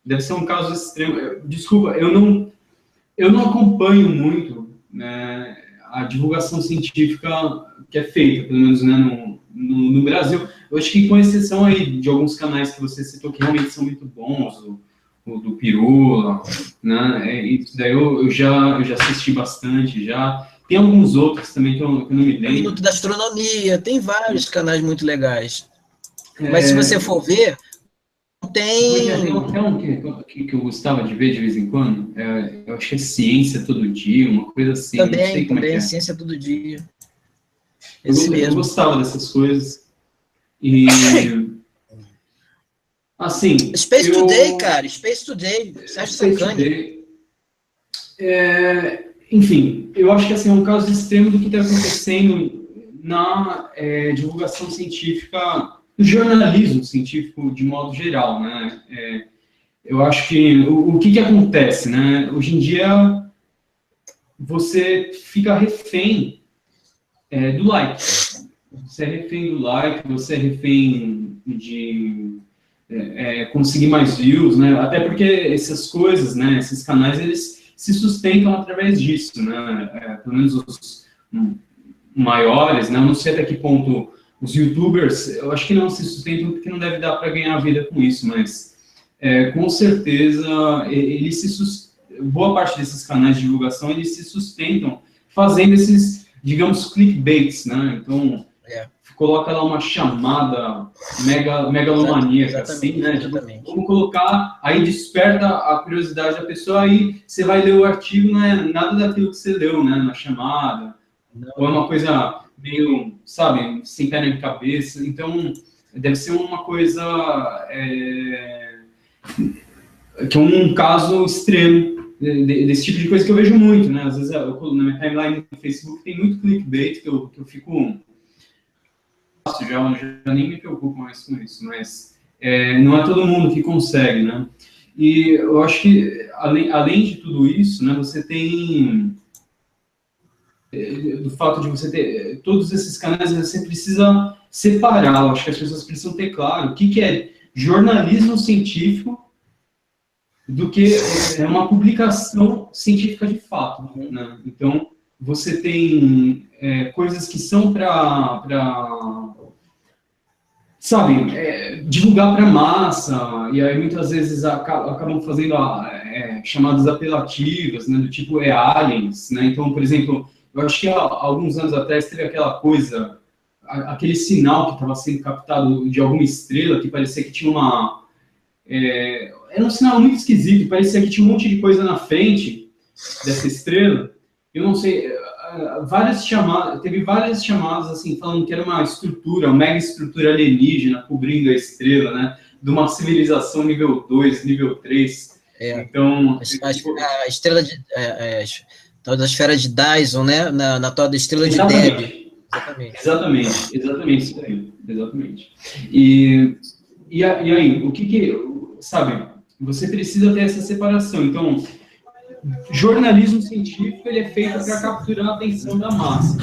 Deve ser um caso extremo. Desculpa, eu não acompanho muito, né, a divulgação científica que é feita, pelo menos, né, no Brasil. Eu acho que, com exceção aí de alguns canais que você citou que realmente são muito bons, o do Pirula, né, isso daí eu já assisti bastante, já. Tem alguns outros também que eu não me lembro. Minuto da Astronomia, tem vários canais muito legais. Mas se você for ver, tem um que eu gostava de ver de vez em quando. Eu acho que é Ciência Todo Dia, uma coisa assim. Também, Ciência Todo Dia. Eu gostava dessas coisas. E... assim... Space Today, cara. Space Today. Sérgio Sacani. Enfim, eu acho que assim, é um caso extremo do que está acontecendo na divulgação científica, no jornalismo científico de modo geral, né? Eu acho que o que acontece, né? Hoje em dia, você fica refém do like. Você é refém do like, você é refém de conseguir mais views, né? Até porque essas coisas, né? Esses canais, eles se sustentam através disso, né? Pelo menos os maiores, né? Eu não sei até que ponto os YouTubers, eu acho que não se sustentam porque não deve dar para ganhar vida com isso, mas com certeza boa parte desses canais de divulgação, eles se sustentam fazendo esses, digamos, clickbaits, né? Então, coloca lá uma chamada megalomaníaca, assim, né? Exatamente. Como colocar, aí desperta a curiosidade da pessoa, aí você vai ler o artigo, não é nada daquilo que você leu, né? Na chamada, ou é uma coisa meio, sabe, sem pé nem cabeça. Então, deve ser uma coisa que é um caso extremo desse tipo de coisa que eu vejo muito, né? Às vezes, na minha timeline no Facebook tem muito clickbait que eu fico... já nem me preocupo mais com isso, mas não é todo mundo que consegue, né? E eu acho que, além de tudo isso, né, você tem do fato de você ter todos esses canais, você precisa separar. Eu acho que as pessoas precisam ter claro o que é jornalismo científico do que é uma publicação científica de fato, né? Então, você tem coisas que são para sabe, divulgar para massa, e aí muitas vezes acabam fazendo chamadas apelativas, né, do tipo aliens, né? Então, por exemplo, eu acho que há alguns anos atrás teve aquela coisa, aquele sinal que estava sendo captado de alguma estrela, que parecia que tinha era um sinal muito esquisito, parecia que tinha um monte de coisa na frente dessa estrela. Eu não sei, teve várias chamadas assim, falando que era uma mega estrutura alienígena cobrindo a estrela, né? De uma civilização nível 2, nível 3. Então, a estrela de tal da esfera de Dyson, né? Na tal da estrela de Debye. Exatamente isso aí. Exatamente. E aí, o que sabe, você precisa ter essa separação. Então, jornalismo científico, ele é feito para capturar a atenção da massa.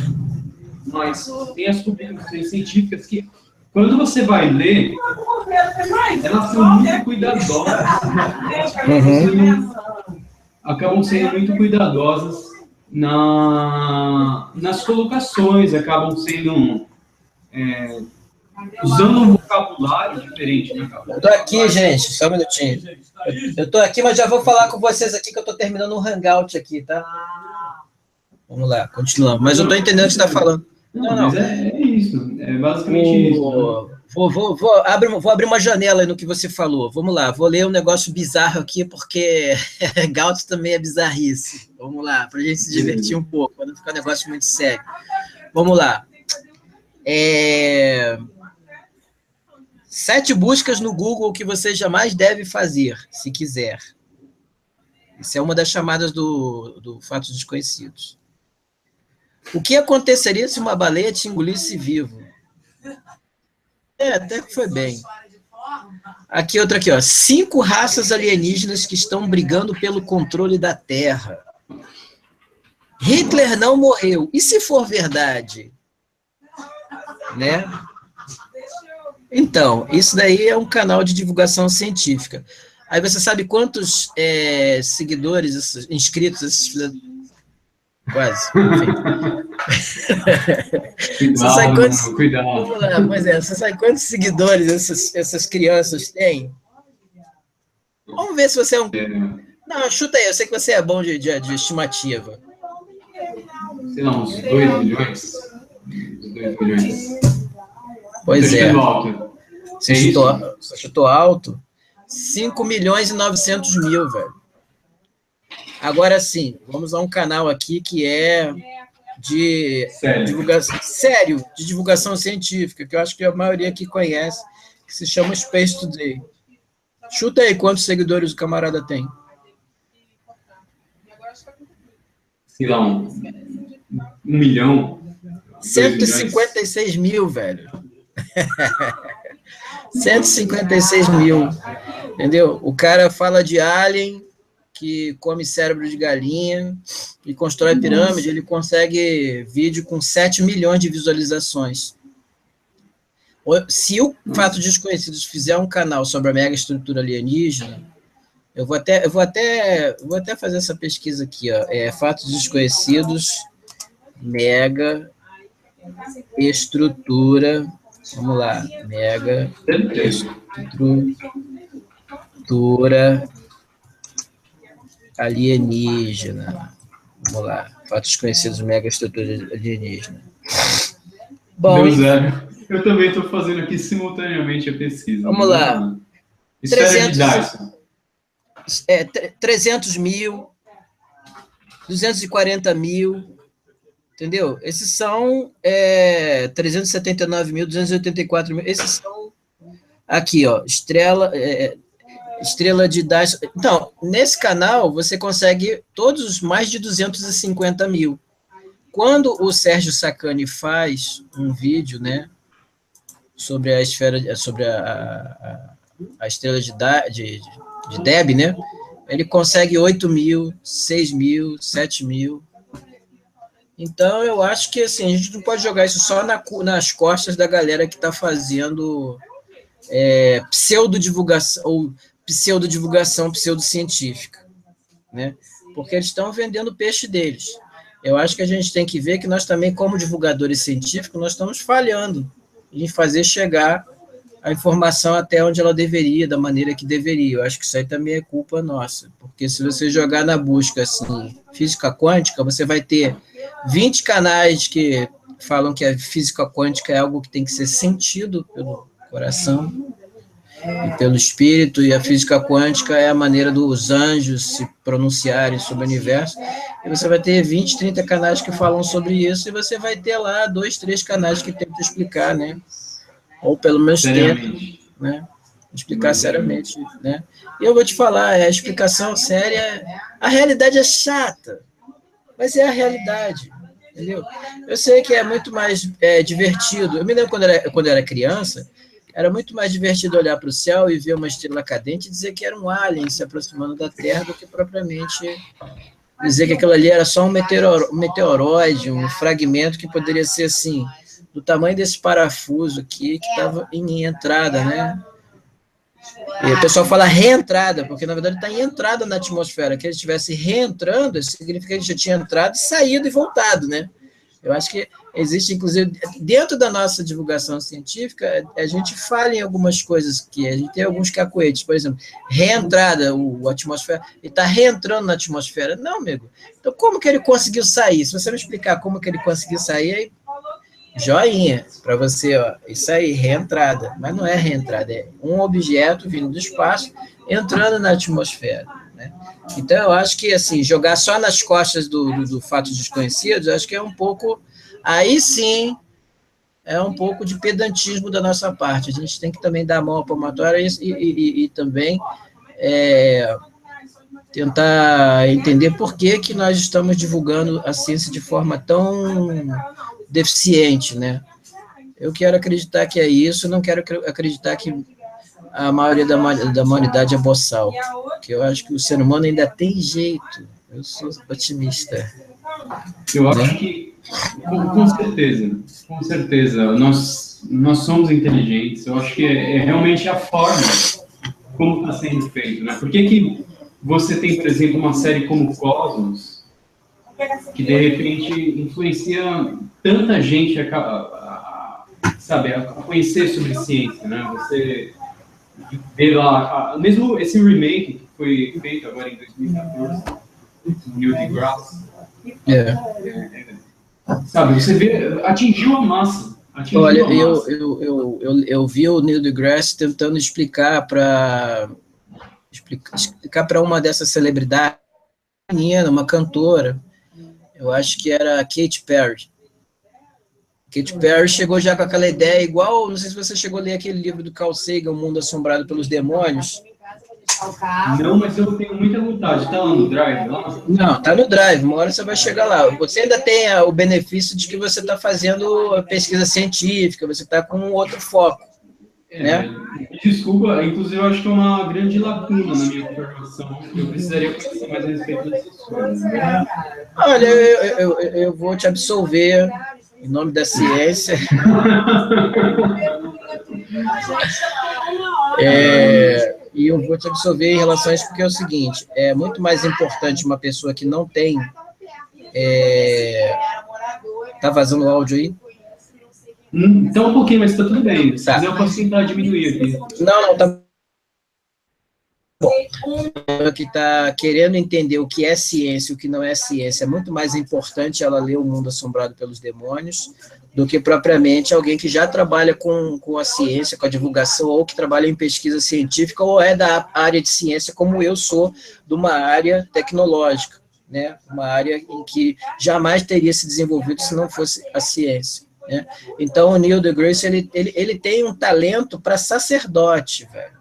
Mas tem as publicações científicas que, quando você vai ler, elas são muito cuidadosas. Acabam sendo muito cuidadosas nas colocações, acabam sendo usando um vocabulário diferente, né, cara? Eu tô aqui, gente, só um minutinho. Eu tô aqui, mas já vou falar com vocês aqui, que eu tô terminando um hangout aqui, tá? Vamos lá, continuamos. Mas eu tô entendendo o que você está falando. Não. Mas é isso, é basicamente isso. Né? Vou abrir uma janela aí no que você falou. Vamos lá, vou ler um negócio bizarro aqui, porque hangout também é bizarrice. Vamos lá, para a gente se divertir um pouco, para não ficar um negócio muito sério. Vamos lá. 7 buscas no Google que você jamais deve fazer, se quiser. Isso é uma das chamadas do Fatos Desconhecidos. O que aconteceria se uma baleia te engolisse vivo? Até que foi bem. Aqui, outra aqui, ó. 5 raças alienígenas que estão brigando pelo controle da Terra. Hitler não morreu. E se for verdade? Né? Então, isso daí é um canal de divulgação científica. Aí você sabe quantos seguidores, inscritos, quase. Cuidado. Pois é, você sabe quantos seguidores essas crianças têm? Vamos ver se você é um... Não, chuta aí, eu sei que você é bom de estimativa. Sei lá, uns 2 milhões. 2 milhões. Pois é. Você chutou alto? 5 milhões e 900 mil, velho. Agora sim, vamos a um canal aqui que é de divulgação científica, que eu acho que a maioria aqui conhece, que se chama Space Today. Chuta aí quantos seguidores o camarada tem. Sei lá, 1 milhão. 156 mil, velho. 156 mil. Entendeu? O cara fala de alien que come cérebro de galinha e constrói pirâmide, ele consegue vídeo com 7 milhões de visualizações. Se o Fatos Desconhecidos fizer um canal sobre a mega estrutura alienígena, eu vou até fazer essa pesquisa aqui, ó. Fatos Desconhecidos, mega estrutura, vamos lá, mega estrutura alienígena. Vamos lá. Fatos Desconhecidos, mega estrutura alienígena. Bom, deu 0. Eu também estou fazendo aqui simultaneamente a pesquisa. Vamos lá. Esfera de Dyson. 300 mil, 240 mil, entendeu? Esses são 379 mil, 284 mil. Esses são aqui, ó, estrela de Dyson. Então, nesse canal, você consegue todos os mais de 250 mil. Quando o Sérgio Sacani faz um vídeo, né, sobre a esfera, sobre a estrela de Deb, né? Ele consegue 8 mil, 6 mil, 7 mil. Então, eu acho que assim, a gente não pode jogar isso só nas costas da galera que está fazendo pseudodivulgação, ou pseudodivulgação pseudocientífica, né? Porque eles estão vendendo o peixe deles. Eu acho que a gente tem que ver que nós também, como divulgadores científicos, nós estamos falhando em fazer chegar a informação até onde ela deveria, da maneira que deveria. Eu acho que isso aí também é culpa nossa, porque se você jogar na busca assim, física quântica, você vai ter 20 canais que falam que a física quântica é algo que tem que ser sentido pelo coração e pelo espírito, e a física quântica é a maneira dos anjos se pronunciarem sobre o universo, e você vai ter 20, 30 canais que falam sobre isso, e você vai ter lá 2, 3 canais que tentam explicar, né? Ou pelo menos tentam, né? Explicar seriamente, né? E eu vou te falar, a explicação séria, a realidade é chata, mas é a realidade, entendeu? Eu sei que é muito mais divertido. Eu me lembro quando eu era criança, era muito mais divertido olhar para o céu e ver uma estrela cadente e dizer que era um alien se aproximando da Terra do que propriamente dizer que aquilo ali era só um meteoroide, um fragmento que poderia ser assim, do tamanho desse parafuso aqui que estava em entrada, né? E o pessoal fala reentrada, porque na verdade está em entrada na atmosfera. Que ele estivesse reentrando, significa que ele já tinha entrado e saído e voltado, né? Eu acho que existe, inclusive, dentro da nossa divulgação científica, a gente fala em algumas coisas que a gente tem alguns cacoetes, por exemplo, reentrada, a atmosfera, ele está reentrando na atmosfera. Não, amigo. Então, como que ele conseguiu sair? Se você me explicar como que ele conseguiu sair, aí joinha para você, ó, isso aí, reentrada, mas não é reentrada, é um objeto vindo do espaço entrando na atmosfera, né? Então, eu acho que, assim, jogar só nas costas do fato desconhecido, eu acho que é um pouco, aí sim, é um pouco de pedantismo da nossa parte, a gente tem que também dar a mão à palmatória e também tentar entender por que nós estamos divulgando a ciência de forma tão deficiente, né? Eu quero acreditar que é isso, não quero acreditar que a maioria da humanidade é boçal, que eu acho que o ser humano ainda tem jeito, eu sou otimista. Eu acho que, com certeza, nós somos inteligentes, eu acho que é realmente a forma como está sendo feito, né? Por que você tem, por exemplo, uma série como Cosmos, que de repente influencia tanta gente a conhecer sobre ciência, né? Você vê lá, mesmo esse remake que foi feito agora em 2014, Neil deGrasse, sabe, você vê, atingiu a massa. Olha, eu vi o Neil deGrasse tentando explicar para uma dessas celebridades, uma cantora, eu acho que era a Katy Perry. Katy Perry chegou já com aquela ideia igual, não sei se você chegou a ler aquele livro do Carl Sagan, O Mundo Assombrado pelos Demônios. Não, mas eu tenho muita vontade. Está lá no Drive? Não, está no Drive, uma hora você vai chegar lá. Você ainda tem o benefício de que você está fazendo pesquisa científica, você está com outro foco. Né? Desculpa, inclusive eu acho que é uma grande lacuna na minha formação. Eu precisaria conhecer mais a respeito dessas coisas. Olha, eu vou te absolver em nome da ciência. E eu vou te absolver em relação a isso, porque é o seguinte, é muito mais importante uma pessoa que não tem... Tá vazando o áudio aí? Então um pouquinho, mas está tudo bem. Se quiser, eu posso tentar diminuir aqui. Não, tá bom. Que está querendo entender o que é ciência e o que não é ciência, é muito mais importante ela ler O Mundo Assombrado pelos Demônios do que propriamente alguém que já trabalha com a ciência, com a divulgação, ou que trabalha em pesquisa científica, ou é da área de ciência, como eu sou, de uma área tecnológica, né? Uma área em que jamais teria se desenvolvido se não fosse a ciência. Né? Então, o Neil deGrasse, ele tem um talento para sacerdote, velho,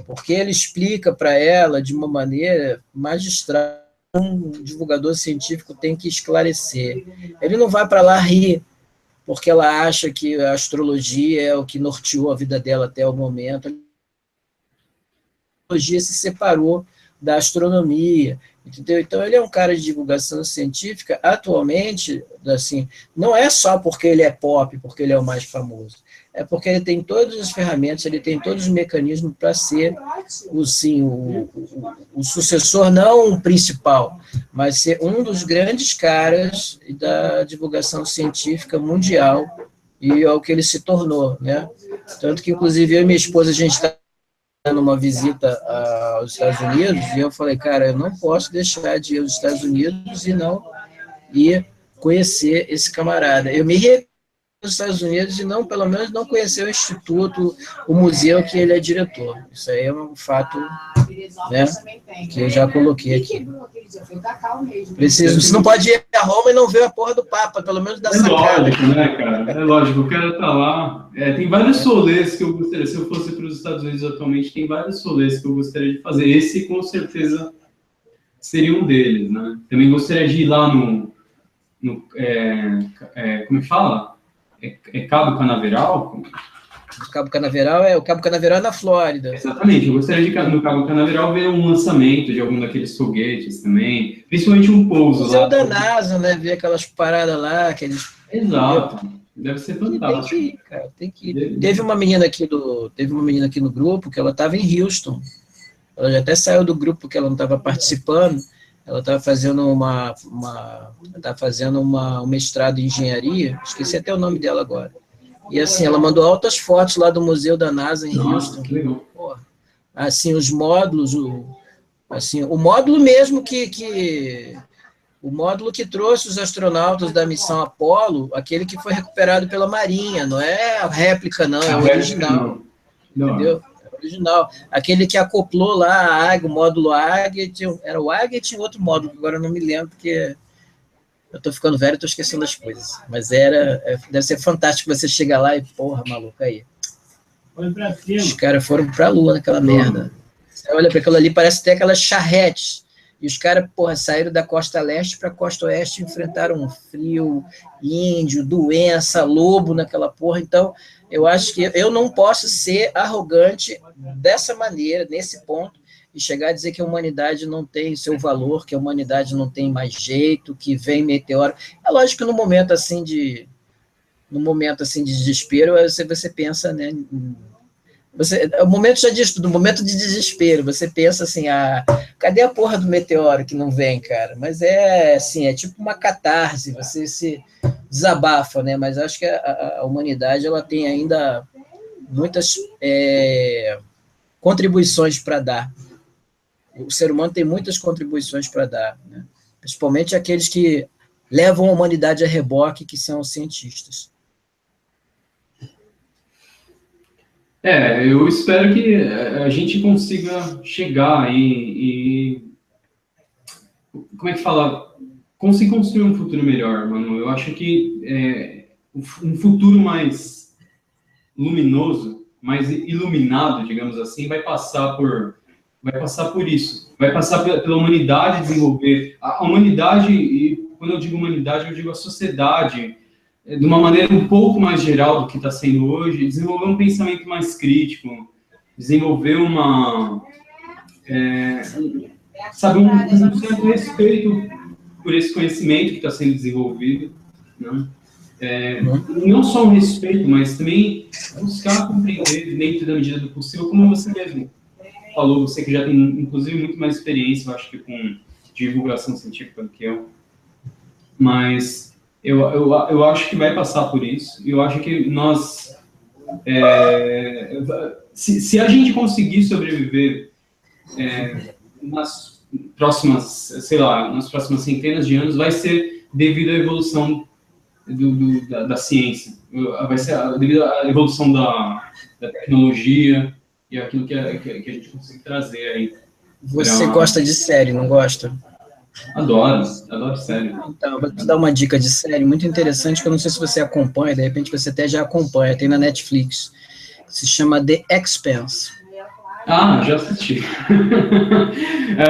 porque ele explica para ela de uma maneira magistral. Um divulgador científico tem que esclarecer. Ele não vai para lá rir, porque ela acha que a astrologia é o que norteou a vida dela até o momento. se separou da astronomia, entendeu? Então, ele é um cara de divulgação científica, atualmente, assim, não é só porque ele é pop, porque ele é o mais famoso, é porque ele tem todas as ferramentas, ele tem todos os mecanismos para ser o sucessor, não o principal, mas ser um dos grandes caras da divulgação científica mundial, e é o que ele se tornou, né? Tanto que, inclusive, eu e minha esposa, a gente está numa visita aos Estados Unidos, e eu falei, cara, eu não posso deixar de ir aos Estados Unidos e não ir conhecer esse camarada. Eu me recuso nos Estados Unidos e não, pelo menos, não conhecer o instituto, o museu que ele é diretor. Isso aí é um fato, né, que eu já coloquei aqui. Preciso, você não pode ir a Roma e não ver a porra do Papa, pelo menos da sacada. Lógico, né, cara? É lógico, o cara tá lá. Tem vários rolês que eu gostaria, se eu fosse para os Estados Unidos atualmente, tem vários rolês que eu gostaria de fazer. Esse, com certeza, seria um deles, né? Também gostaria de ir lá como é que fala? Cabo Canaveral? O Cabo Canaveral o Cabo Canaveral é na Flórida. Exatamente, eu gostaria de no Cabo Canaveral ver um lançamento de algum daqueles foguetes também, principalmente um pouso lá. O da NASA, né? Ver aquelas paradas lá, aqueles. Exato, deve ser fantástico. Tem que ir, cara, tem que ir. Teve uma menina aqui no grupo que ela estava em Houston. Ela já até saiu do grupo porque ela não estava participando. Ela estava fazendo um mestrado em engenharia, esqueci até o nome dela agora. E assim, ela mandou altas fotos lá do museu da NASA em Houston. Que legal. Porra, assim, os módulos, o módulo mesmo o módulo que trouxe os astronautas da missão Apollo, aquele que foi recuperado pela Marinha, não é a réplica, não, é o original. Entendeu? Original. Aquele que acoplou lá a Águia, o módulo Águia, era o Águia e tinha outro módulo, agora eu não me lembro, porque eu tô ficando velho e tô esquecendo as coisas. Mas deve ser fantástico você chegar lá e, porra, maluco, aí. Os caras foram pra Lua naquela merda. Você olha para aquilo ali, parece até aquelas charretes. E os caras, porra, saíram da costa leste para a costa oeste, enfrentaram um frio, índio, doença, lobo naquela porra. Então, eu acho que eu não posso ser arrogante dessa maneira, nesse ponto, e chegar a dizer que a humanidade não tem seu valor, que a humanidade não tem mais jeito, que vem meteoro. É lógico que no momento assim de desespero, você pensa, né? O momento já diz tudo, momento de desespero, você pensa assim, cadê a porra do meteoro que não vem, cara? Mas assim, é tipo uma catarse, você se desabafa, né? Mas acho que a humanidade, ela tem ainda muitas contribuições para dar. O ser humano tem muitas contribuições para dar, né? Principalmente aqueles que levam a humanidade a reboque, que são os cientistas. Eu espero que a gente consiga chegar e como é que fala? Conseguir construir um futuro melhor, mano. Eu acho que um futuro mais luminoso, mais iluminado, digamos assim, vai passar por isso. Vai passar pela humanidade desenvolver. A humanidade, e quando eu digo humanidade, eu digo a sociedade, de uma maneira um pouco mais geral do que está sendo hoje, desenvolver um pensamento mais crítico, desenvolver um certo respeito por esse conhecimento que está sendo desenvolvido, né? Não só um respeito, mas também buscar compreender dentro da medida do possível, como você mesmo falou, você que já tem, inclusive, muito mais experiência, eu acho que com divulgação científica do que eu, mas eu acho que vai passar por isso, e eu acho que nós, se a gente conseguir sobreviver nas próximas centenas de anos, vai ser devido à evolução da ciência, vai ser devido à evolução da tecnologia e aquilo que a gente consegue trazer aí. Você gosta de série, não gosta? Adoro série. Então, vou te dar uma dica de série muito interessante, que eu não sei se você acompanha, de repente você até já acompanha, tem na Netflix, se chama The Expanse. Já assisti.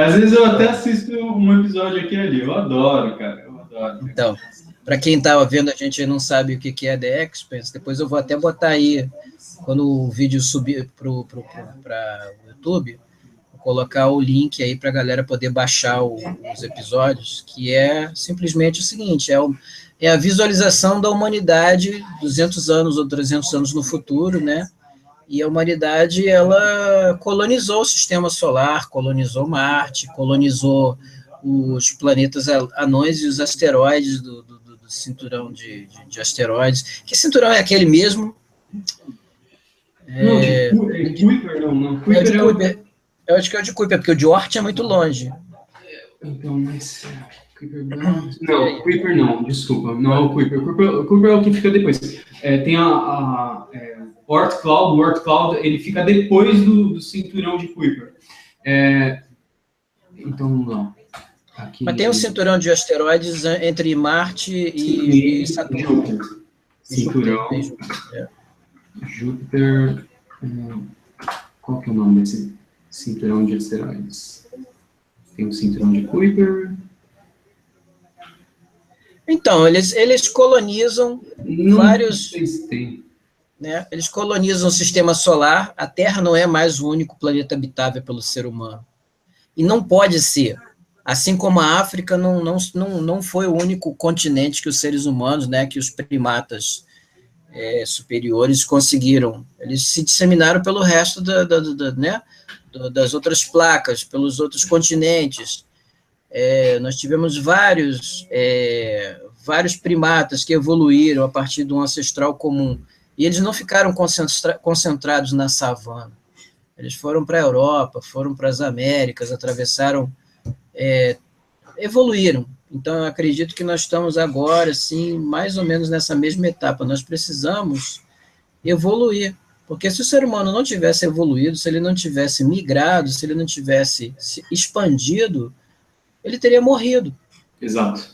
Às vezes eu até assisto um episódio aqui e ali, eu adoro, cara, eu adoro. Então, para quem está vendo, a gente não sabe o que é The Expanse, depois eu vou até botar aí, quando o vídeo subir para o YouTube, vou colocar o link aí para a galera poder baixar os episódios, que é simplesmente o seguinte, é a visualização da humanidade 200 anos ou 300 anos no futuro, né? E a humanidade, ela colonizou o sistema solar, colonizou Marte, colonizou os planetas anões e os asteroides do cinturão de asteroides. Que cinturão é aquele mesmo? Kuiper não. Eu acho que é o de Kuiper, porque o de Oort é muito longe. Então, mas... Não, Kuiper não, desculpa. Não é o Kuiper. O Kuiper é o que fica depois. Tem Oort Cloud. O Oort Cloud, ele fica depois do cinturão de Kuiper. Então, não. Aqui, mas tem um cinturão de asteroides entre Marte e Saturno. Júpiter. Cinturão. Júpiter. Qual que é o nome desse cinturão de asteroides? Tem o cinturão de Kuiper. Então, eles colonizam vários... Né, eles colonizam o sistema solar. A Terra não é mais o único planeta habitável pelo ser humano. E não pode ser. Assim como a África não foi o único continente que os seres humanos, né, que os primatas superiores conseguiram. Eles se disseminaram pelo resto né, das outras placas, pelos outros continentes. Nós tivemos vários primatas que evoluíram a partir de um ancestral comum, e eles não ficaram concentrados na savana. Eles foram para a Europa, foram para as Américas, atravessaram, evoluíram. Então, eu acredito que nós estamos agora, assim, mais ou menos nessa mesma etapa. Nós precisamos evoluir, porque se o ser humano não tivesse evoluído, se ele não tivesse migrado, se ele não tivesse se expandido, ele teria morrido. Exato.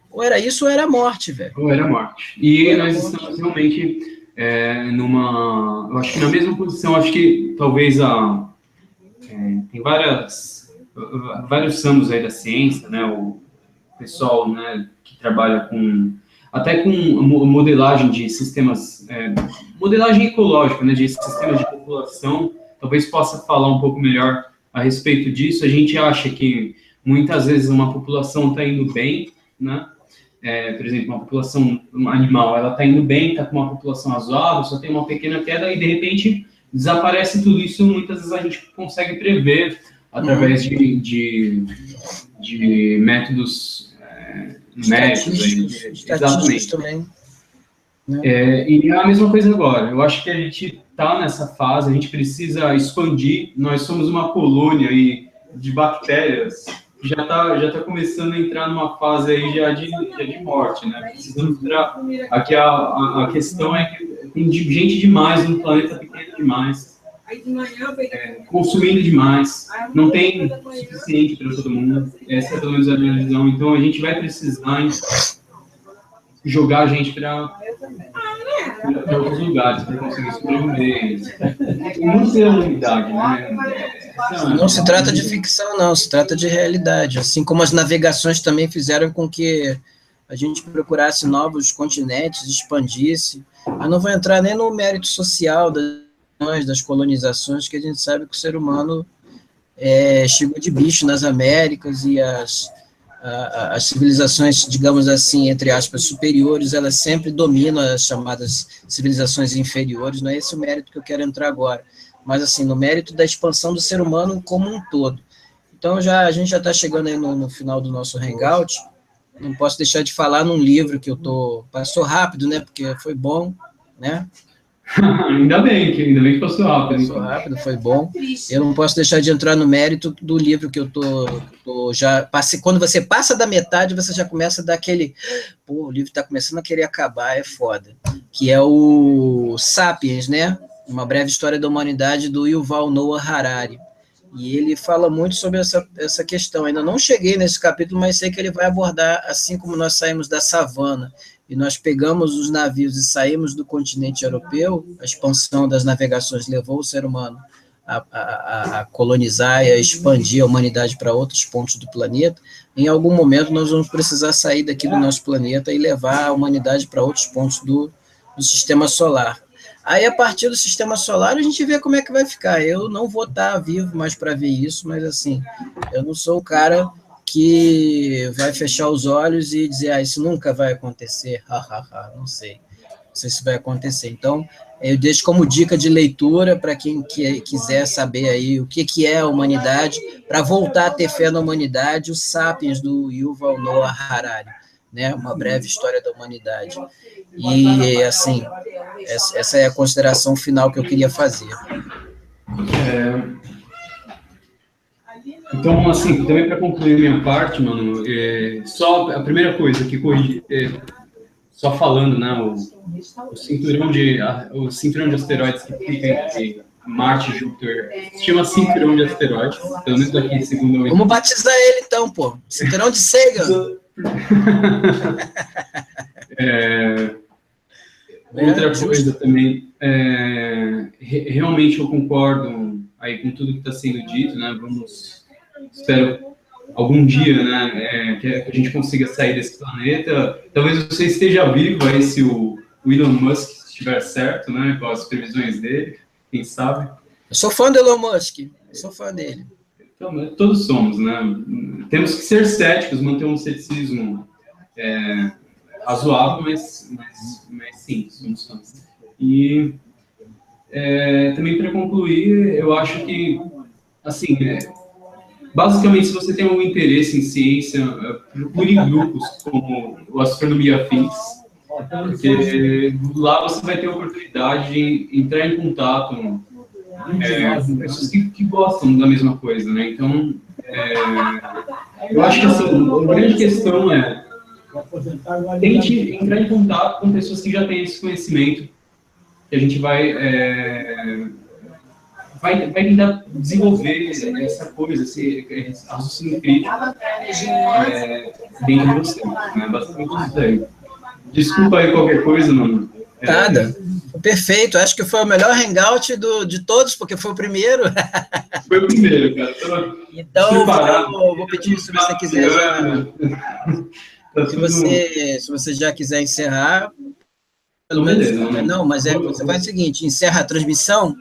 Ou era isso ou era a morte, velho. Ou era a morte. E nós estamos realmente eu acho que na mesma posição, acho que talvez tem vários ramos aí da ciência, né, o pessoal, né, que trabalha até com modelagem de sistemas, modelagem ecológica, né, de sistemas de população, talvez possa falar um pouco melhor a respeito disso. A gente acha que muitas vezes uma população está indo bem, né? Por exemplo, uma população animal, ela está indo bem, está com uma população razoável, só tem uma pequena queda e, de repente, desaparece tudo isso. Muitas vezes a gente consegue prever através de métodos numéricos. Exatamente. Também. E é a mesma coisa agora. Eu acho que a gente está nessa fase, a gente precisa expandir. Nós somos uma colônia aí de bactérias que já tá começando a entrar numa fase aí já de morte, né? Precisamos entrar... Aqui a questão é que tem gente demais no planeta, pequeno demais, consumindo demais, não tem suficiente para todo mundo. Essa é pelo menos a minha visão. Então a gente vai precisar jogar a gente para outros lugares para conseguir sobreviver. Tem muita unidade, né? Não se trata de ficção, não, se trata de realidade. Assim como as navegações também fizeram com que a gente procurasse novos continentes, expandisse. Eu não vou entrar nem no mérito social das colonizações, que a gente sabe que o ser humano chegou de bicho nas Américas, e as civilizações, digamos assim, entre aspas, superiores, elas sempre dominam as chamadas civilizações inferiores. Não é esse o mérito que eu quero entrar agora, mas assim, no mérito da expansão do ser humano como um todo. Então, a gente já está chegando aí no final do nosso hangout. Não posso deixar de falar num livro que passou rápido, né, porque foi bom, né? Ainda bem que passou rápido. Passou rápido, foi bom. Eu não posso deixar de entrar no mérito do livro que eu já passei. Quando você passa da metade, você já começa a dar aquele... Pô, o livro está começando a querer acabar, é foda. Que é o Sapiens, né? Uma breve história da humanidade, do Yuval Noah Harari. E ele fala muito sobre essa questão. Ainda não cheguei nesse capítulo, mas sei que ele vai abordar, assim como nós saímos da savana e nós pegamos os navios e saímos do continente europeu, a expansão das navegações levou o ser humano a colonizar e a expandir a humanidade para outros pontos do planeta. Em algum momento nós vamos precisar sair daqui do nosso planeta e levar a humanidade para outros pontos do sistema solar. Aí, a partir do sistema solar, a gente vê como é que vai ficar. Eu não vou estar vivo mais para ver isso, mas, assim, eu não sou o cara que vai fechar os olhos e dizer, isso nunca vai acontecer, não sei. Não sei se vai acontecer. Então, eu deixo como dica de leitura para quem quiser saber aí o que é a humanidade, para voltar a ter fé na humanidade, os Sapiens, do Yuval Noah Harari, né? Uma breve história da humanidade. E, assim, essa é a consideração final que eu queria fazer. Então, assim, também para concluir minha parte, mano, só a primeira coisa que corrigi, só falando, né, o cinturão de asteroides que fica entre Marte e Júpiter se chama cinturão de asteroides, pelo menos aqui, segundo o... Vamos batizar ele, então, pô. Cinturão de Sagan. Outra coisa também, realmente eu concordo aí com tudo que está sendo dito, né, espero algum dia, né, que a gente consiga sair desse planeta. Talvez você esteja vivo aí se o Elon Musk estiver certo, né, com as previsões dele, quem sabe. Eu sou fã do Elon Musk, sou fã dele. Então, todos somos, né? Temos que ser céticos, manter um ceticismo razoável, mas sim, somos fãs. E também para concluir, eu acho que, assim, basicamente, se você tem algum interesse em ciência, procure grupos como o Astronomia Afins, porque lá você vai ter a oportunidade de entrar em contato com pessoas que gostam da mesma coisa, né? Então, eu acho que assim, a grande questão é tente entrar em contato com pessoas que já têm esse conhecimento, que a gente vai tentar desenvolver essa coisa, esse raciocínio crítico dentro de você, né? Basicamente isso aí. Desculpa aí qualquer coisa, mano. Nada. Perfeito. Acho que foi o melhor hangout de todos, porque foi o primeiro. Foi o primeiro, cara. Então, vou pedir, se você quiser se você já quiser encerrar, pelo menos... Não, mas você faz o seguinte, encerra a transmissão,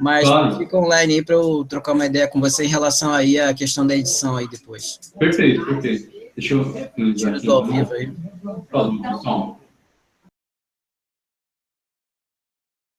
mas fica online aí para eu trocar uma ideia com você em relação aí à questão da edição aí depois. Perfeito. Deixa eu... Tira do ao vivo aí. Falou, pessoal.